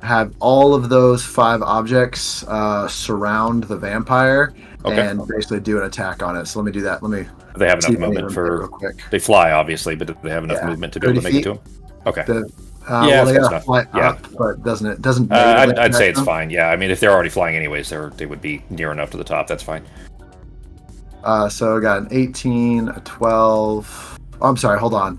have all of those 5 objects surround the vampire Okay. and basically do an attack on it. So let me do that. Let me They have see enough if any of movement them hit for. real quick. They fly, obviously, but do they have enough Yeah. movement to be able to 30 make it to them? Okay. Yeah, Yeah, well, they that's gotta enough. fly Yeah. up, but doesn't negatively I'd say affect it's them? fine. Yeah, I mean, if they're already flying anyways, they would be near enough to the top. That's fine. So I got an 18, a 12. Oh, I'm sorry, hold on.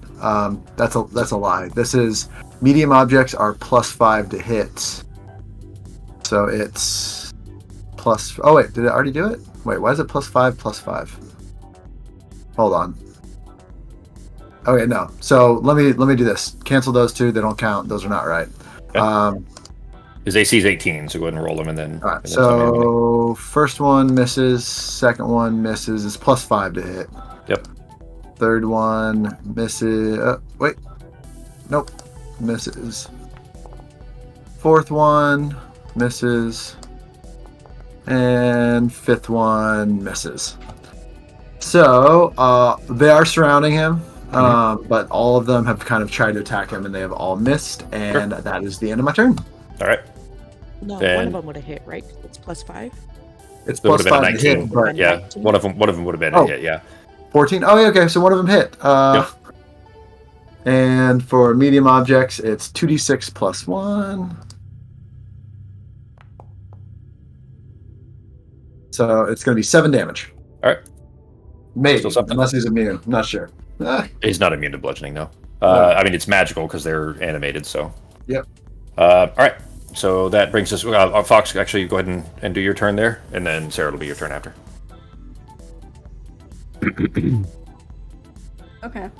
That's a lie. This is medium objects are +5 to hit. So it's plus. Oh wait, did it already do it? Wait, why is it +5 +5? Hold on. Okay, no. So let me do this. Cancel those 2. They don't count. Those are not right. Okay. His AC is 18, so go ahead and roll them, and then. All right. And then tell me how many. So first one misses. Second one misses. It's +5 to hit. Yep. Third one misses. Wait. Nope. Misses. Fourth one misses. And fifth one misses. So they are surrounding him, but all of them have kind of tried to attack him, and they have all missed. And that is the end of my turn. All right. No, Then- one of them would have hit, right? It's +5. It's It would have been a +5 to hit, 19. but Yeah, 19. one of them would have been Oh. a hit. Yeah. 14. Oh, yeah, okay. So one of them hit. Yep. And for medium objects, it's 2d6 + 1. So it's going to be 7 damage. All right. Maybe, Still something. unless he's immune. I'm not sure. He's not immune to bludgeoning, no. I mean, it's magical because they're animated, so. Yep. All right. So that brings us. Fox, actually, go ahead and do your turn there, and then Sarah will be your turn after. Okay.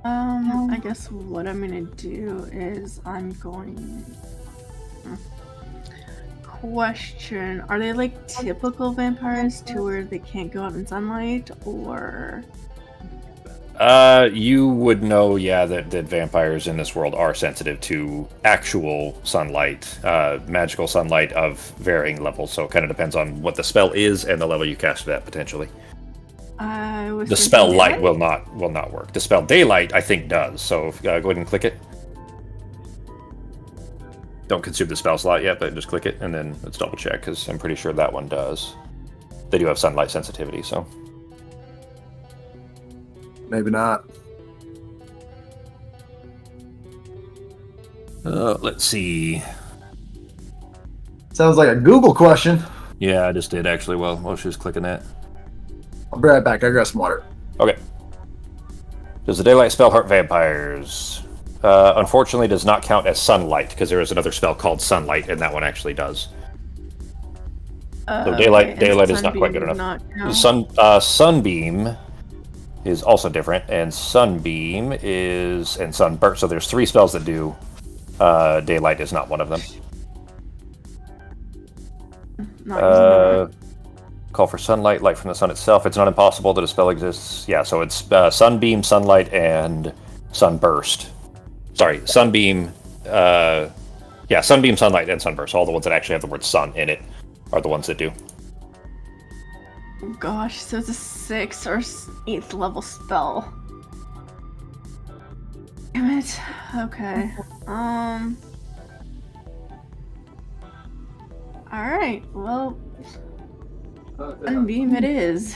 I guess what I'm gonna do is I'm going. Question: are they like typical vampires to where they can't go out in sunlight, or? You would know, yeah, that vampires in this world are sensitive to actual sunlight, magical sunlight of varying levels. So it kind of depends on what the spell is and the level you cast it at, potentially. I was The thinking spell light daylight? will not work. The spell daylight, I think, does. So go ahead and click it. Don't consume the spell slot yet, but just click it, and then let's double check, because I'm pretty sure that one does. They do have sunlight sensitivity, so. Maybe not. Let's see. Sounds like a Google question. Yeah, I just did, actually, while she was clicking that. I'll be right back. I grab some water. Okay. Does the daylight spell hurt vampires? Unfortunately, does not count as sunlight, because there is another spell called sunlight, and that one actually does. So daylight is not quite good enough. Sunbeam is also different, and sunbeam and sunburst. So there's 3 spells that do. Daylight is not one of them. Call for sunlight, light from the sun itself. It's not impossible that a spell exists. Yeah, so it's sunbeam, sunlight, and sunburst. Sorry, sunbeam. Sunbeam, sunlight, and sunburst. All the ones that actually have the word sun in it are the ones that do. Gosh, so it's a 6th or 8th level spell. Damn it. Okay. Alright, well, sunbeam it is.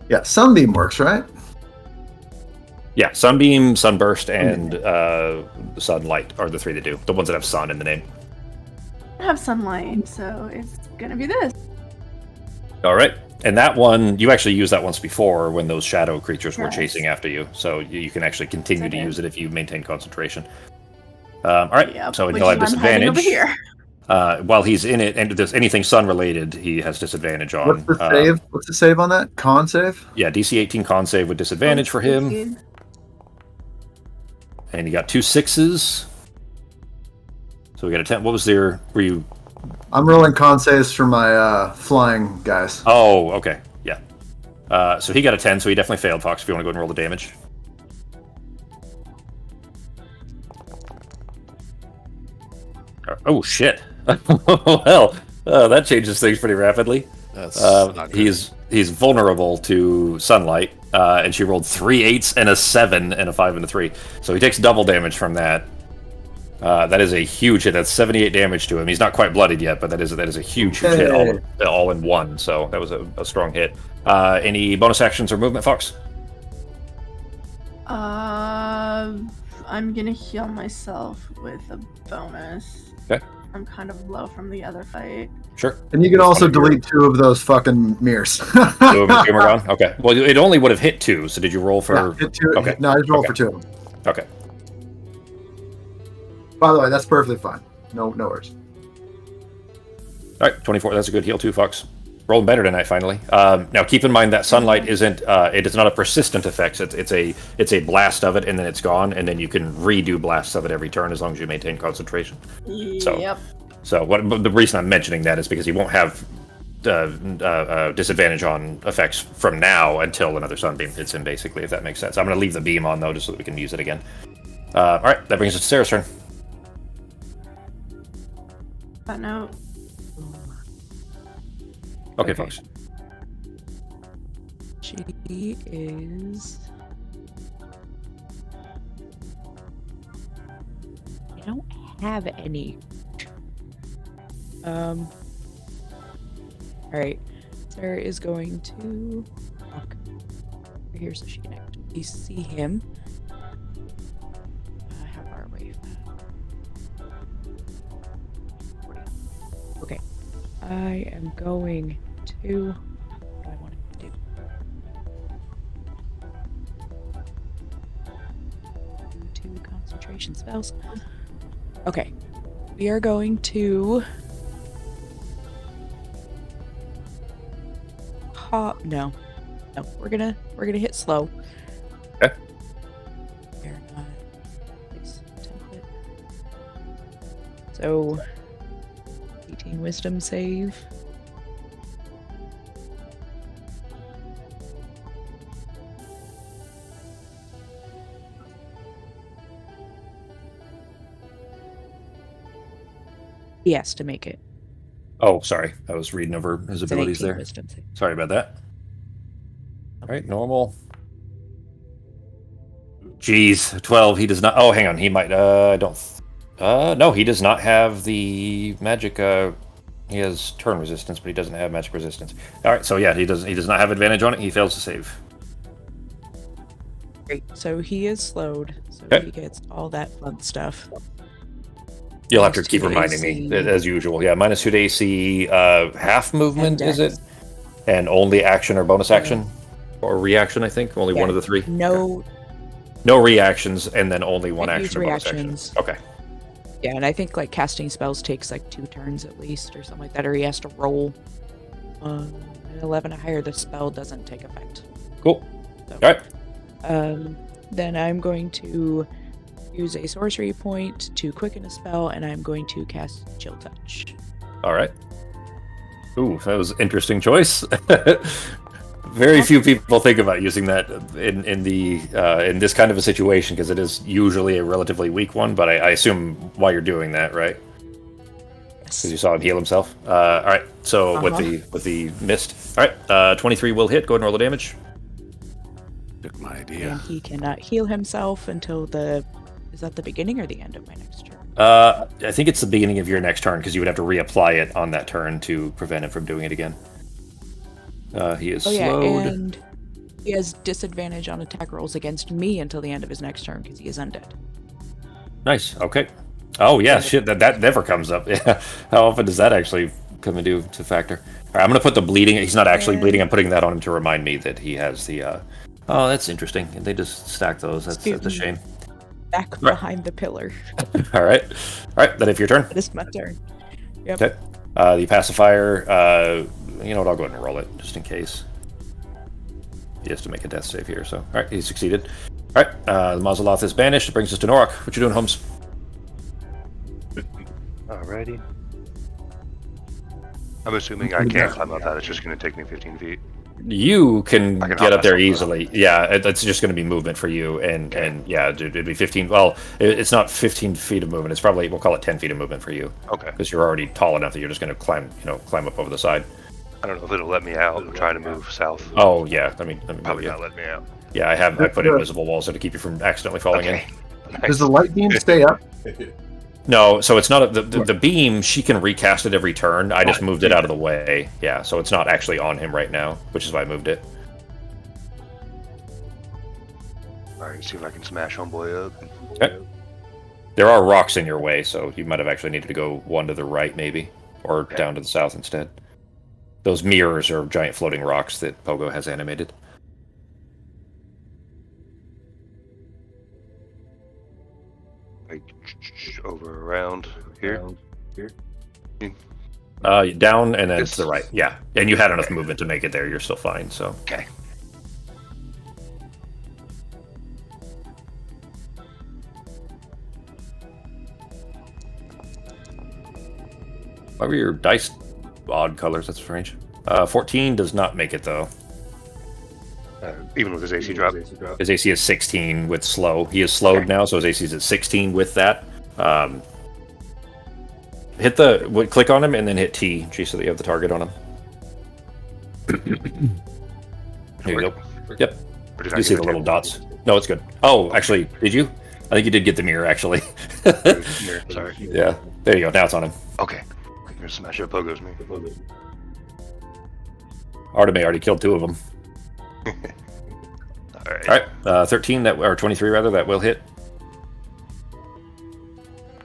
Yeah, sunbeam works, right? Yeah, sunbeam, sunburst, and sunlight are the 3 that do. The ones that have sun in the name. I have sunlight, so it's gonna be this. All right. And that one, you actually used that once before when those shadow creatures were Yes. chasing after you. So you can actually continue to Okay. use it if you maintain concentration. All right. Yep, So which he'll have is why I'm hiding disadvantage. over here. While he's in it, and if there's anything sun related, he has disadvantage on. What's the save? What's the save on that? Con save? Yeah, DC 18 con save with disadvantage for him. Good. And you got 2 6s. So we got a 10. What was their? Were you I'm rolling con saves for my flying guys. Oh, okay. Yeah. So he got a 10, so he definitely failed, Fox, if you want to go ahead and roll the damage. Oh, shit. Well, that changes things pretty rapidly. That's not good. He's vulnerable to sunlight, and she rolled 3 8s and a 7 and a 5 and a 3. So he takes double damage from that. That is a huge hit. That's 78 damage to him. He's not quite bloodied yet, but that is a huge hit all in one. So that was a strong hit. Any bonus actions or movement, Fox? I'm gonna heal myself with a bonus. Okay. I'm kind of low from the other fight. Sure. And you can also delete 2 of those fucking mirrors. 2 of them are gone? Okay. Well, it only would have hit 2, so did you roll for... Yeah, hit 2. Okay. No, I just rolled for 2 of them. Okay. By the way, that's perfectly fine. No worries. All right, 24. That's a good heal too, Fox. Rolling better tonight, finally. Now, keep in mind that sunlight isn't. It is not a persistent effect. It's a blast of it, and then it's gone, and then you can redo blasts of it every turn as long as you maintain concentration. Yep. So the reason I'm mentioning that is because you won't have disadvantage on effects from now until another sunbeam hits him, basically, if that makes sense. I'm going to leave the beam on, though, just so that we can use it again. All right, that brings us to Sarah's turn. That note. Okay, folks. She is. I don't have any. All right. Sarah is going to walk over here so she can actually see him. How far away? 40. Okay. I am going to. What do I want to do? Do 2 concentration spells. Okay. We are going to. No. We're gonna hit slow. Okay. Template. So 18 wisdom save. He has to make it. Oh, sorry. I was reading over his It's an abilities 18 there. wisdom save. Sorry about that. All right, normal. Jeez, 12. He does not. Oh, hang on. He might. I don't. No, he does not have the magic. He has turn resistance, but he doesn't have magic resistance. All right, so yeah, he does. He does not have advantage on it. He fails to save. Great. So he is slowed. So Okay. he gets all that fun stuff. You'll have to Minus keep 2 to reminding AC. me, as usual. Yeah, minus 2 to AC, half movement, And is it? dex. And only action or bonus action? Or reaction, I think. Only one of the 3. No. No reactions, and then only one Can't action use or bonus action. reactions. Okay. Yeah, and I think like casting spells takes like 2 turns at least, or something like that, or he has to roll. An 11 or higher, the spell doesn't take effect. Cool. So, All right. Then I'm going to use a sorcery point to quicken a spell, and I'm going to cast Chill Touch. All right. Ooh, that was an interesting choice. Very few people think about using that in this kind of a situation because it is usually a relatively weak one. But I assume why you're doing that, right? Yes. Because you saw him heal himself. All right. So with the mist. All right. 23 will hit. Go ahead and roll the damage. Took my idea. And he cannot heal himself until the. Is that the beginning or the end of my next turn? I think it's the beginning of your next turn because you would have to reapply it on that turn to prevent him from doing it again. He is slowed. And he has disadvantage on attack rolls against me until the end of his next turn because he is undead. Nice. Okay. Oh yeah, shit. That never comes up. Yeah. How often does that actually come into factor? All right, I'm gonna put the bleeding. He's not actually bleeding. I'm putting that on him to remind me that he has the. Oh, that's interesting. They just stack those. That's a shame. Back behind the pillar. All right. Then if your turn. It is my turn. Yep. Okay. The pacifier. You know what? I'll go ahead and roll it just in case. He has to make a death save here. So, all right, he succeeded. All right. The Mazaloth is banished. It brings us to Norak. What you doing, Holmes? Alrighty. I'm assuming I can't climb up that. It's just going to take me 15 feet. You can I can get hop up there myself easily. Yeah, it's just going to be movement for you, and yeah, it'd be 15. Well, it's not 15 feet of movement. It's probably, we'll call it 10 feet of movement for you. Okay. Because you're already tall enough that you're just going to climb up over the side. I don't know if it'll let me out. I'm trying to move south. Oh yeah, let me move Probably you. not let me out. Yeah, I put invisible walls so to keep you from accidentally falling in. Nice. Does the light beam stay up? No, so it's not the beam. She can recast it every turn. I just moved it out of the way. Yeah, so it's not actually on him right now, which is why I moved it. Alright, see if I can smash homeboy up. Okay. There are rocks in your way, so you might have actually needed to go one to the right, maybe, or down to the south instead. Those mirrors are giant floating rocks that Pogo has animated. Like, over around here. Down and then This- to the right. Yeah, and you had enough movement to make it there. You're still fine. So Okay. why were your dice odd colors? That's strange. 14 does not make it though. Even with his AC drop. His AC is 16 with slow. He is slowed now, so his AC is at 16 with that. Click on him and then hit T, so that you have the target on him. There you go. Yep. Or did I You see get the a little table? dots. No, it's good. Oh, actually, did you? I think you did get the mirror, actually. Here, sorry. Yeah. There you go. Now it's on him. Okay. I'm gonna smash up Pogo's me. Arteme already killed 2 of them. Alright. All right. 13, or 23 rather, that will hit.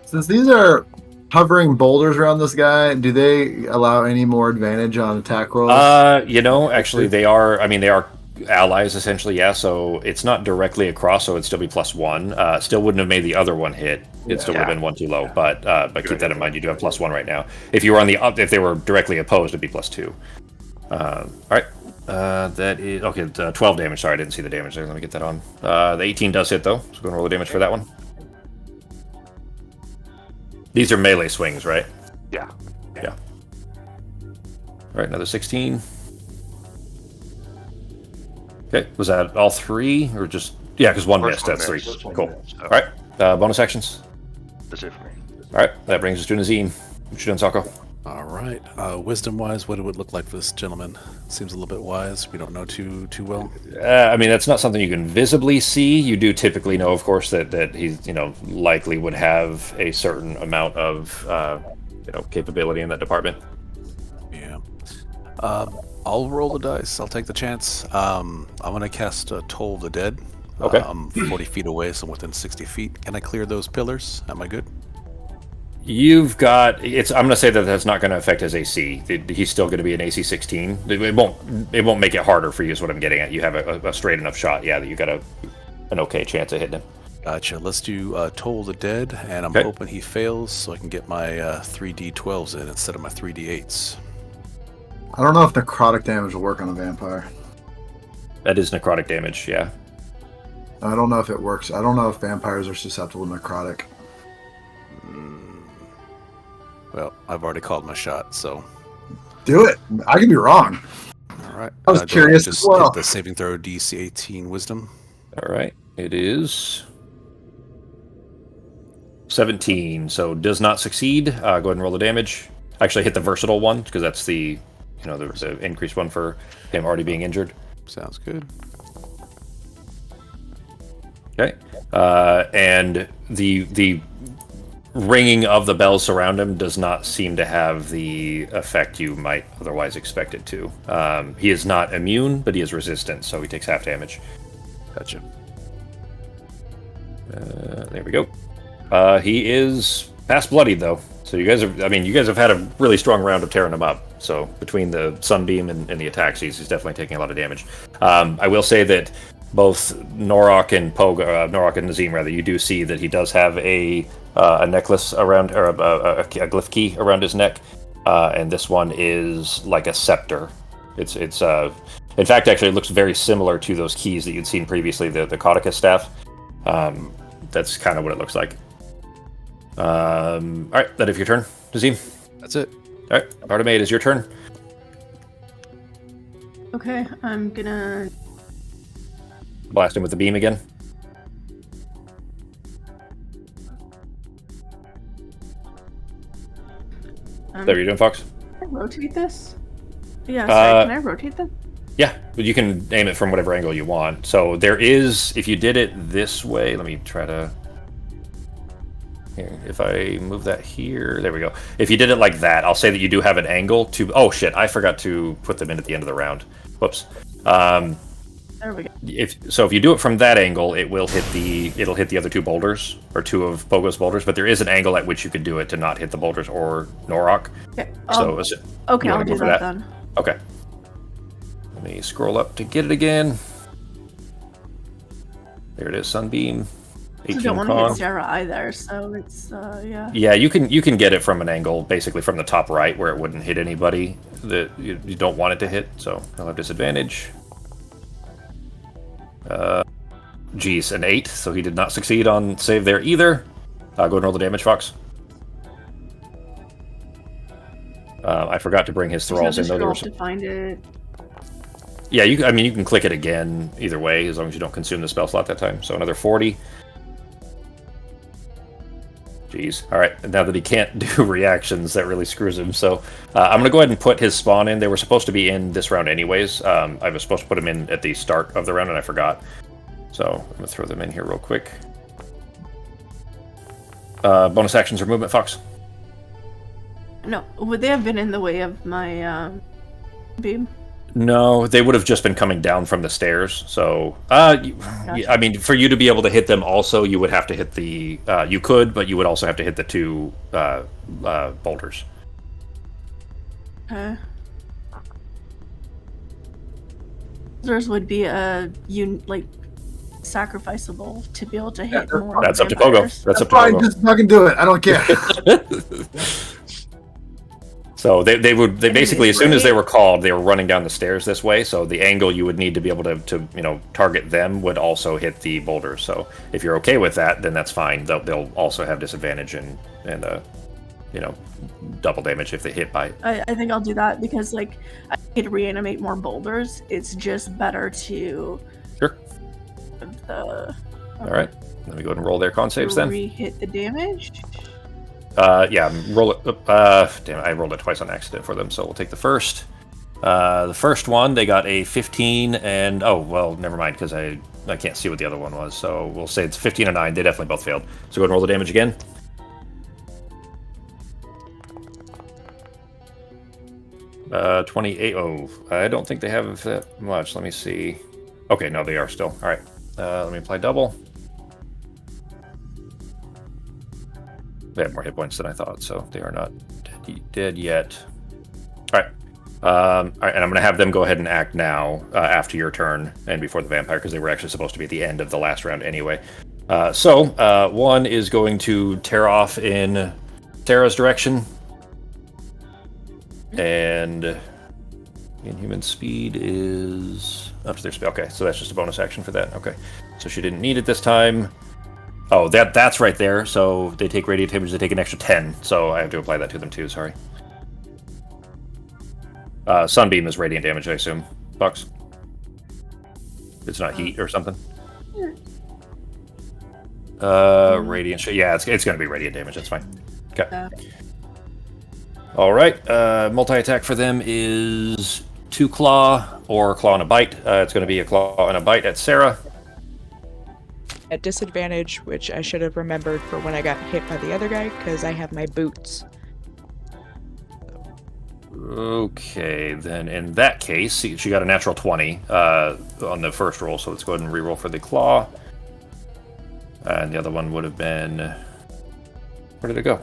Since these are hovering boulders around this guy, do they allow any more advantage on attack rolls? Actually, they are. I mean, they are allies essentially. Yeah, so it's not directly across, so it'd still be +1. Still wouldn't have made the other one hit. It still would have been 1 too low. But keep that in mind. You do have +1 right now. If you were on the if they were directly opposed, it'd be +2. All right. That is okay. 12 damage. Sorry, I didn't see the damage there. Let me get that on. The 18 does hit though. So go and roll the damage for that one. These are melee swings, right? Yeah. Yeah. All right, another 16. Okay, was that all 3 or just? Yeah, because one First missed. one That's 3. missed. Cool. So, All right. Bonus actions. that's it for me. All right, that brings us to Nazim. What you doing, Sako? All right. Wisdom-wise, what it would look like for this gentleman? Seems a little bit wise. We don't know too well. I mean, that's not something you can visibly see. You do typically know, of course, that he's likely would have a certain amount of capability in that department. Yeah. I'll roll the dice. I'll take the chance. I'm gonna cast Toll the Dead. Okay. I'm 40 feet away, so I'm within 60 feet. Can I clear those pillars? Am I good? You've got I'm going to say that that's not going to affect his AC. He's still going to be an AC 16. It won't make it harder for you. Is what I'm getting at. You have a straight enough shot, yeah, that you got an okay chance of hitting him. Gotcha. Let's do Toll the Dead, and I'm hoping he fails so I can get my 3d12s in instead of my 3d8s. I don't know if necrotic damage will work on a vampire. That is necrotic damage, yeah. I don't know if it works. I don't know if vampires are susceptible to necrotic. Well, I've already called my shot, so. Do it. I could be wrong. All right. I was Go ahead and curious just as well. hit the saving throw DC 18 Wisdom. All right, it is 17, so does not succeed. Go ahead and roll the damage. Actually, hit the versatile one because that's the the increased one for him already being injured. Sounds good. Okay, and the ringing of the bells around him does not seem to have the effect you might otherwise expect it to. He is not immune, but he is resistant, so he takes half damage. Gotcha. There we go. He is past bloodied though, so you guys have had a really strong round of tearing him up. So between the sunbeam and the attacks, he's definitely taking a lot of damage. I will say that both Norok and Norok and Nazim, rather, you do see that he does have a necklace around, or a glyph key around his neck, and this one is like a scepter. It's in fact, actually, it looks very similar to those keys that you'd seen previously, the Kautica staff. That's kind of what it looks like. All right, that if your turn, Nazim. That's it. All right, Bartimaid, it is your turn. Okay, I'm gonna. Blast him with the beam again. Is that what you're doing, Fox? Can I rotate this? Yeah, sorry, can I rotate this? Yeah, but you can aim it from whatever angle you want. So there is, if you did it this way, let me try to... Here, if I move that here, there we go. If you did it like that, I'll say that you do have an angle to... Oh shit, I forgot to put them in at the end of the round. Whoops. There we go. If you do it from that angle, it'll hit the other two boulders, or two of Pogo's boulders, but there is an angle at which you could do it to not hit the boulders or Norok. Okay, Okay, I'll do that then. Okay. Let me scroll up to get it again. There it is, Sunbeam. I don't want to hit Sarah either, so it's yeah. Yeah, you can get it from an angle, basically from the top right, where it wouldn't hit anybody that you don't want it to hit. So I'll have disadvantage. Geez, an 8, so he did not succeed on save there either. Go and roll the damage, Fox. I forgot to bring his thralls in. Though to find it. Yeah, you can click it again either way, as long as you don't consume the spell slot that time. So another 40. Jeez. All right, now that he can't do reactions, that really screws him. So I'm going to go ahead and put his spawn in. They were supposed to be in this round anyways. I was supposed to put them in at the start of the round, and I forgot. So I'm going to throw them in here real quick. Bonus actions or movement, Fox? No, would they have been in the way of my beam? No, they would have just been coming down from the stairs. So, I mean, for you to be able to hit them also, you would have to hit the... you could, but you would also have to hit the two boulders. Okay. Theirs would be sacrificable to be able to hit more. That's up to Pogo. That's up to fine, Pogo. just fucking do it. I don't care. So they basically, as soon as they were called, they were running down the stairs this way. So the angle you would need to be able to target them would also hit the boulders. So if you're okay with that, then that's fine. They'll also have disadvantage and double damage if they hit by. I think I'll do that because I could reanimate more boulders. It's just better to. Sure. All right. Let me go ahead and roll their con saves then. Re-hit the damage. Yeah, roll it. Damn it, I rolled it twice on accident for them, so we'll take the first. The first one, they got a 15, and oh well, never mind, because I can't see what the other one was. So we'll say it's 15 and 9. They definitely both failed. So go ahead and roll the damage again. Uh, 28. Oh, I don't think they have that much. Let me see. Okay, no, they are still. All right. Let me apply double. They have more hit points than I thought, so they are not dead yet. All right. All right, and I'm going to have them go ahead and act now after your turn and before the vampire, because they were actually supposed to be at the end of the last round anyway. So one is going to tear off in Sarah's direction. And inhuman speed is up to their speed. Okay, so that's just a bonus action for that. Okay, so she didn't need it this time. Oh, that's right there. So they take radiant damage. They take an extra 10. So I have to apply that to them too. Sorry. Sunbeam is radiant damage, I assume. Bucks. It's not heat or something. Radiant. Yeah, it's going to be radiant damage. That's fine. Okay. All right. Multi-attack for them is 2 claw or claw and a bite. It's going to be a claw and a bite at Sarah. At disadvantage, which I should have remembered for when I got hit by the other guy, because I have my boots. Okay, then in that case, she got a natural 20 on the first roll, so let's go ahead and reroll for the claw. And the other one would have been... Where did it go?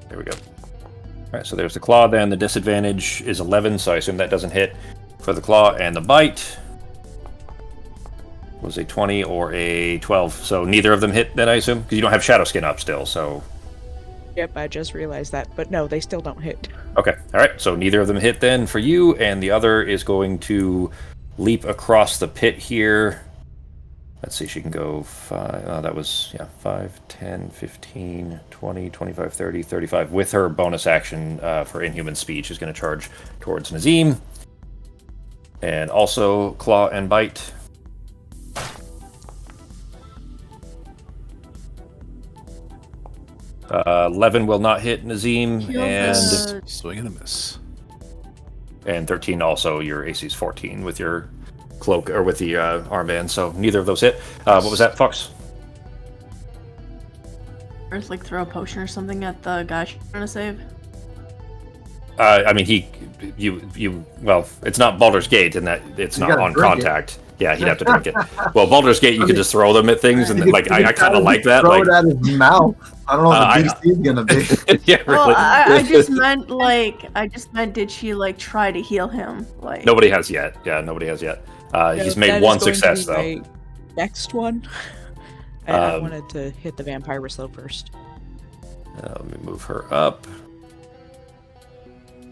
There we go. All right, so there's the claw then. The disadvantage is 11, so I assume that doesn't hit for the claw. And the bite was a 20 or a 12, so neither of them hit then, I assume? Because you don't have Shadow Skin up still, so... Yep, I just realized that, but no, they still don't hit. Okay, all right, so neither of them hit then for you, and the other is going to leap across the pit here Let's see, she can go 5. That was, 5, 10, 15, 20, 25, 30, 35. With her bonus action for Inhuman Speed, she's going to charge towards Nazim. And also Claw and Bite. 11 will not hit Nazim, and swing and a miss. And 13 also, your AC is 14 with your cloak, or with the armband, so neither of those hit. What was that, Fox? Or like throw a potion or something at the guy she's trying to save. I mean, well, it's not Baldur's Gate in that it's You not gotta on drink contact. Yeah, he'd have to drink it. Well, Baldur's Gate, you could just throw them at things, and like I kind of like that. Throw Like, it at his mouth. I don't know what the DC is gonna be. yeah, really. Well, I just meant, did she like try to heal him? Like Nobody has yet. Yeah, nobody has yet. He's That made is one going to success be though. my next one. I Um, wanted to hit the vampire slow first. Let me move her up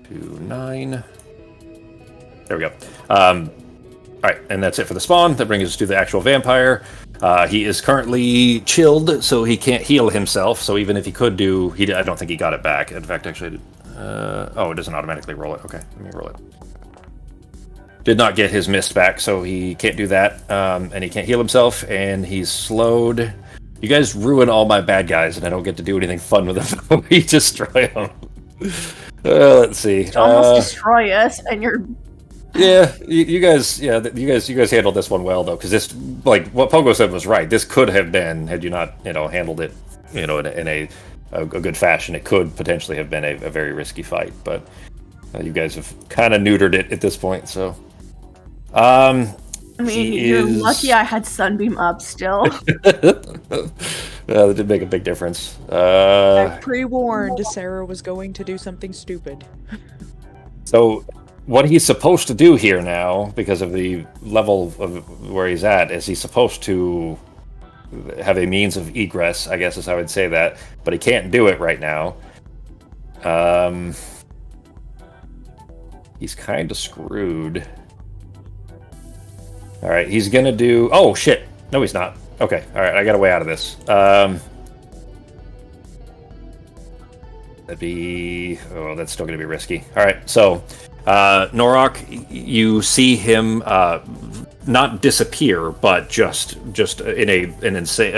to 9. There we go. All right, and that's it for the spawn. That brings us to the actual vampire. He is currently chilled, so he can't heal himself. So even if he could do, I don't think he got it back. In fact, actually, it doesn't automatically roll it. Okay, let me roll it. Did not get his mist back, so he can't do that, and he can't heal himself, and he's slowed. You guys ruin all my bad guys, and I don't get to do anything fun with them. We destroy them. Let's see. almost destroy us, and you're. Yeah, you guys handled this one well though, because this, like what Pogo said was right. This could have been, had you not, handled it, in a good fashion, it could potentially have been a very risky fight. But you guys have kind of neutered it at this point. So, I mean, you're lucky I had Sunbeam up still. That did make a big difference. I pre-warned Sarah was going to do something stupid. So, what he's supposed to do here now, because of the level of where he's at, is he's supposed to have a means of egress, I guess is how I would say that, but he can't do it right now. He's kind of screwed. All right, he's gonna do. Oh shit! No, he's not. Okay, all right, I got a way out of this. That'd be. Oh, that's still gonna be risky. All right, so. Norok, you see him not disappear, but just in an insane,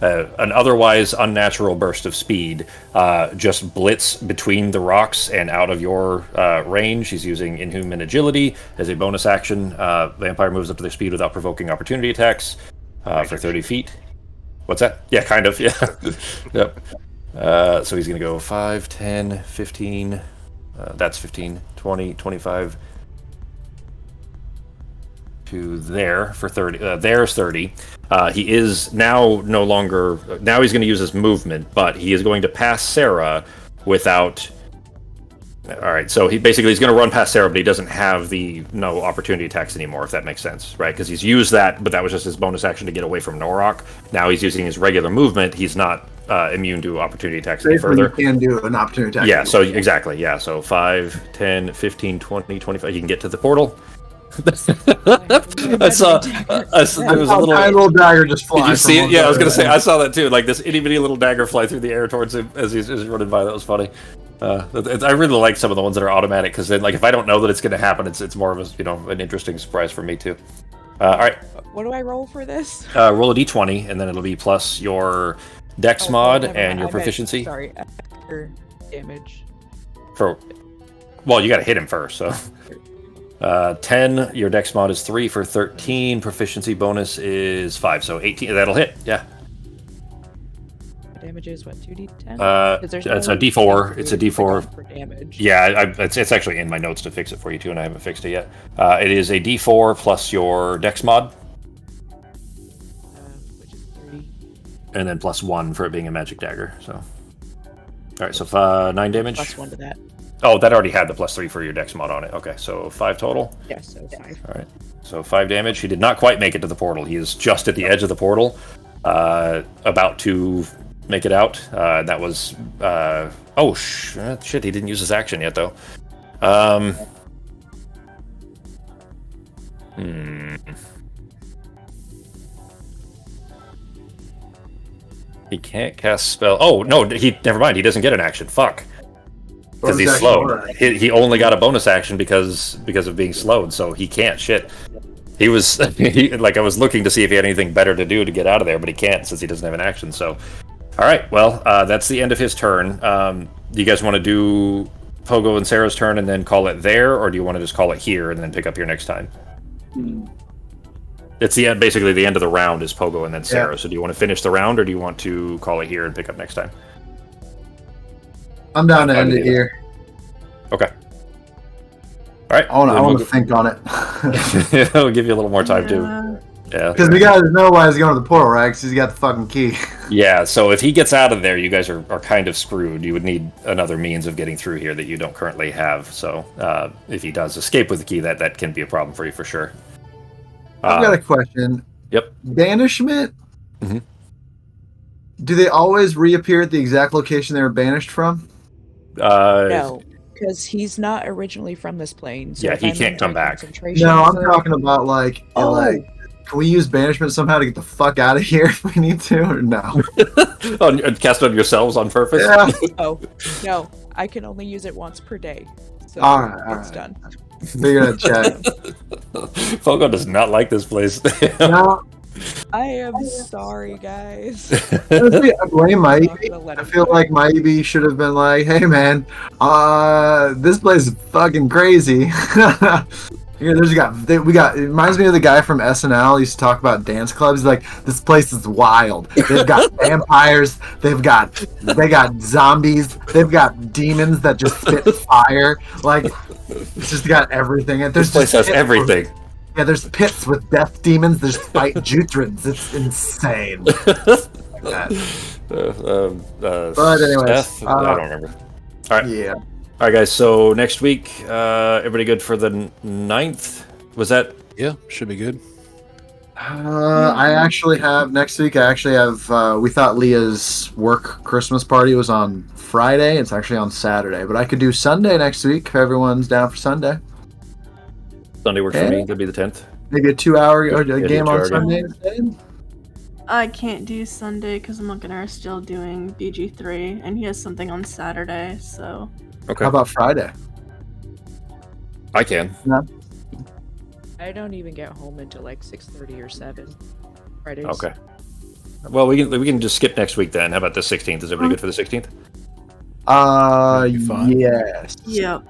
an otherwise unnatural burst of speed, just blitz between the rocks and out of your range. He's using Inhuman Agility as a bonus action. Vampire moves up to their speed without provoking opportunity attacks for 30 feet. What's that? Yeah, kind of. Yeah. Yep. So he's going to go 5, 10, 15. That's 15, 20, 25 to there for 30. There's 30. He is now no longer. Now he's going to use his movement, but he is going to pass Sarah without. All right, so he's going to run past Sarah, but he doesn't have the no opportunity attacks anymore, if that makes sense, right? Because he's used that, but that was just his bonus action to get away from Norok. Now he's using his regular movement. He's not immune to opportunity attacks any further. You can do an opportunity attack. Yeah, so exactly, yeah. So 5, 10, 15, 20, 25. You can get to the portal. I saw there was a little dagger just fly. Did you see it? Yeah, I was gonna say I saw that too. Like this itty bitty little dagger fly through the air towards him as he's running by. That was funny. I really like some of the ones that are automatic because then, like, if I don't know that it's gonna happen, it's more of a an interesting surprise for me too. All right. What do I roll for this? Roll a d20, and then it'll be plus your Dex mod and your proficiency. Sorry, after damage. Well, you got to hit him first, so. 10, your Dex mod is 3 for 13, proficiency bonus is 5, so 18, that'll hit, yeah. Damage is what, 2d10? It's a d4, it's a d4. For damage. Yeah, it's actually in my notes to fix it for you too, and I haven't fixed it yet. It is a d4 plus your Dex mod. Which is 3. And then plus 1 for it being a magic dagger, so. Alright, so 9 damage. Plus 1 to that. Oh, that already had the plus 3 for your Dex mod on it. Okay, so 5 total. Yeah, so 5. All right, so 5 damage. He did not quite make it to the portal. He is just at the edge of the portal, about to make it out. That was... oh, shit, he didn't use his action yet, though. He can't cast spell. Oh no, never mind. He doesn't get an action. Fuck. Because he's Bonus slowed. action, alright. He only got a bonus action because of being slowed, so he can't shit. He was like I was looking to see if he had anything better to do to get out of there, but he can't since he doesn't have an action. So, all right, well, that's the end of his turn. Do you guys want to do Pogo and Sarah's turn and then call it there, or do you want to just call it here and then pick up here next time? It's the end, basically the end of the round is Pogo and then Sarah. Yeah. So do you want to finish the round, or do you want to call it here and pick up next time? I'm down to I'm end fine it with either. here. Okay. All right. I want then to think on it. we'll give you a little more time too. Yeah. Because we gotta know why he's going to the portal, right? Because he's got the fucking key. Yeah, so if he gets out of there, you guys are kind of screwed. You would need another means of getting through here that you don't currently have. So if he does escape with the key, that can be a problem for you for sure. I've got a question. Yep. Banishment? Mhm. Do they always reappear at the exact location they were banished from? No, because he's not originally from this plane. So Yeah, if he I'm can't in come back. concentration No, I'm for- talking about like, can we use banishment somehow to get the fuck out of here if we need to, or no? Cast on yourselves on purpose? Yeah. Oh, no, I can only use it once per day. So All right, it's done. Figure that check. Fogo does not like this place. No, I am sorry, guys. honestly, I blame I'm Mighty. not gonna let I him feel go. like Mighty should have been like, "Hey, man, this place is fucking crazy." Here, we got. It reminds me of the guy from SNL. He used to talk about dance clubs. He's like, this place is wild. They've got vampires. They got zombies. They've got demons that just spit fire. Like, it's just got everything. And This place has everything. Yeah, there's pits with death demons. There's fight jutrins. It's insane. Like that. But anyways, Seth? I don't remember. All right. Yeah. All right, guys. So next week, everybody good for the 9th? Was that? Yeah, should be good. I actually have next week. I actually have. We thought Leah's work Christmas party was on Friday. It's actually on Saturday, but I could do Sunday next week if everyone's down for Sunday. Sunday works for me. That'd be the 10th. Maybe a 2-hour Yeah, game on 2-hour Sunday game. instead. I can't do Sunday because Munkaner is still doing BG3, and he has something on Saturday, so... Okay. How about Friday? I can. I don't even get home until like 6:30 or 7 Fridays. Okay. Well, we can just skip next week then. How about the 16th? Is everybody good for the 16th? That'd be fine. Yes. Yep.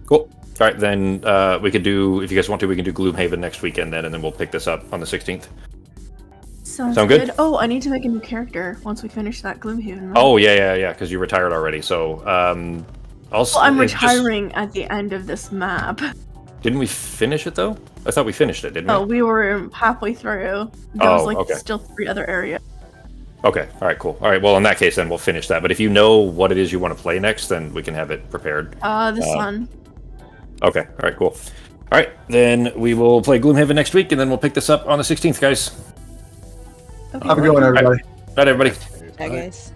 Cool. All right, then we could do, if you guys want to, we can do Gloomhaven next weekend then, and then we'll pick this up on the 16th. Sounds Sound good? Oh, I need to make a new character once we finish that Gloomhaven. Oh, yeah, because you retired already. So, also, Well, I'm it's just- retiring at the end of this map. Didn't we finish it, though? I thought we finished it, didn't we? Oh, we were halfway through. There was like okay. still 3 other areas. Okay, all right, cool. All right, well, in that case, then we'll finish that. But if you know what it is you want to play next, then we can have it prepared. The sun. Okay, all right, cool. All right, then we will play Gloomhaven next week, and then we'll pick this up on the 16th, guys. Okay. Have a good one, everybody. Night, everybody. Bye, guys.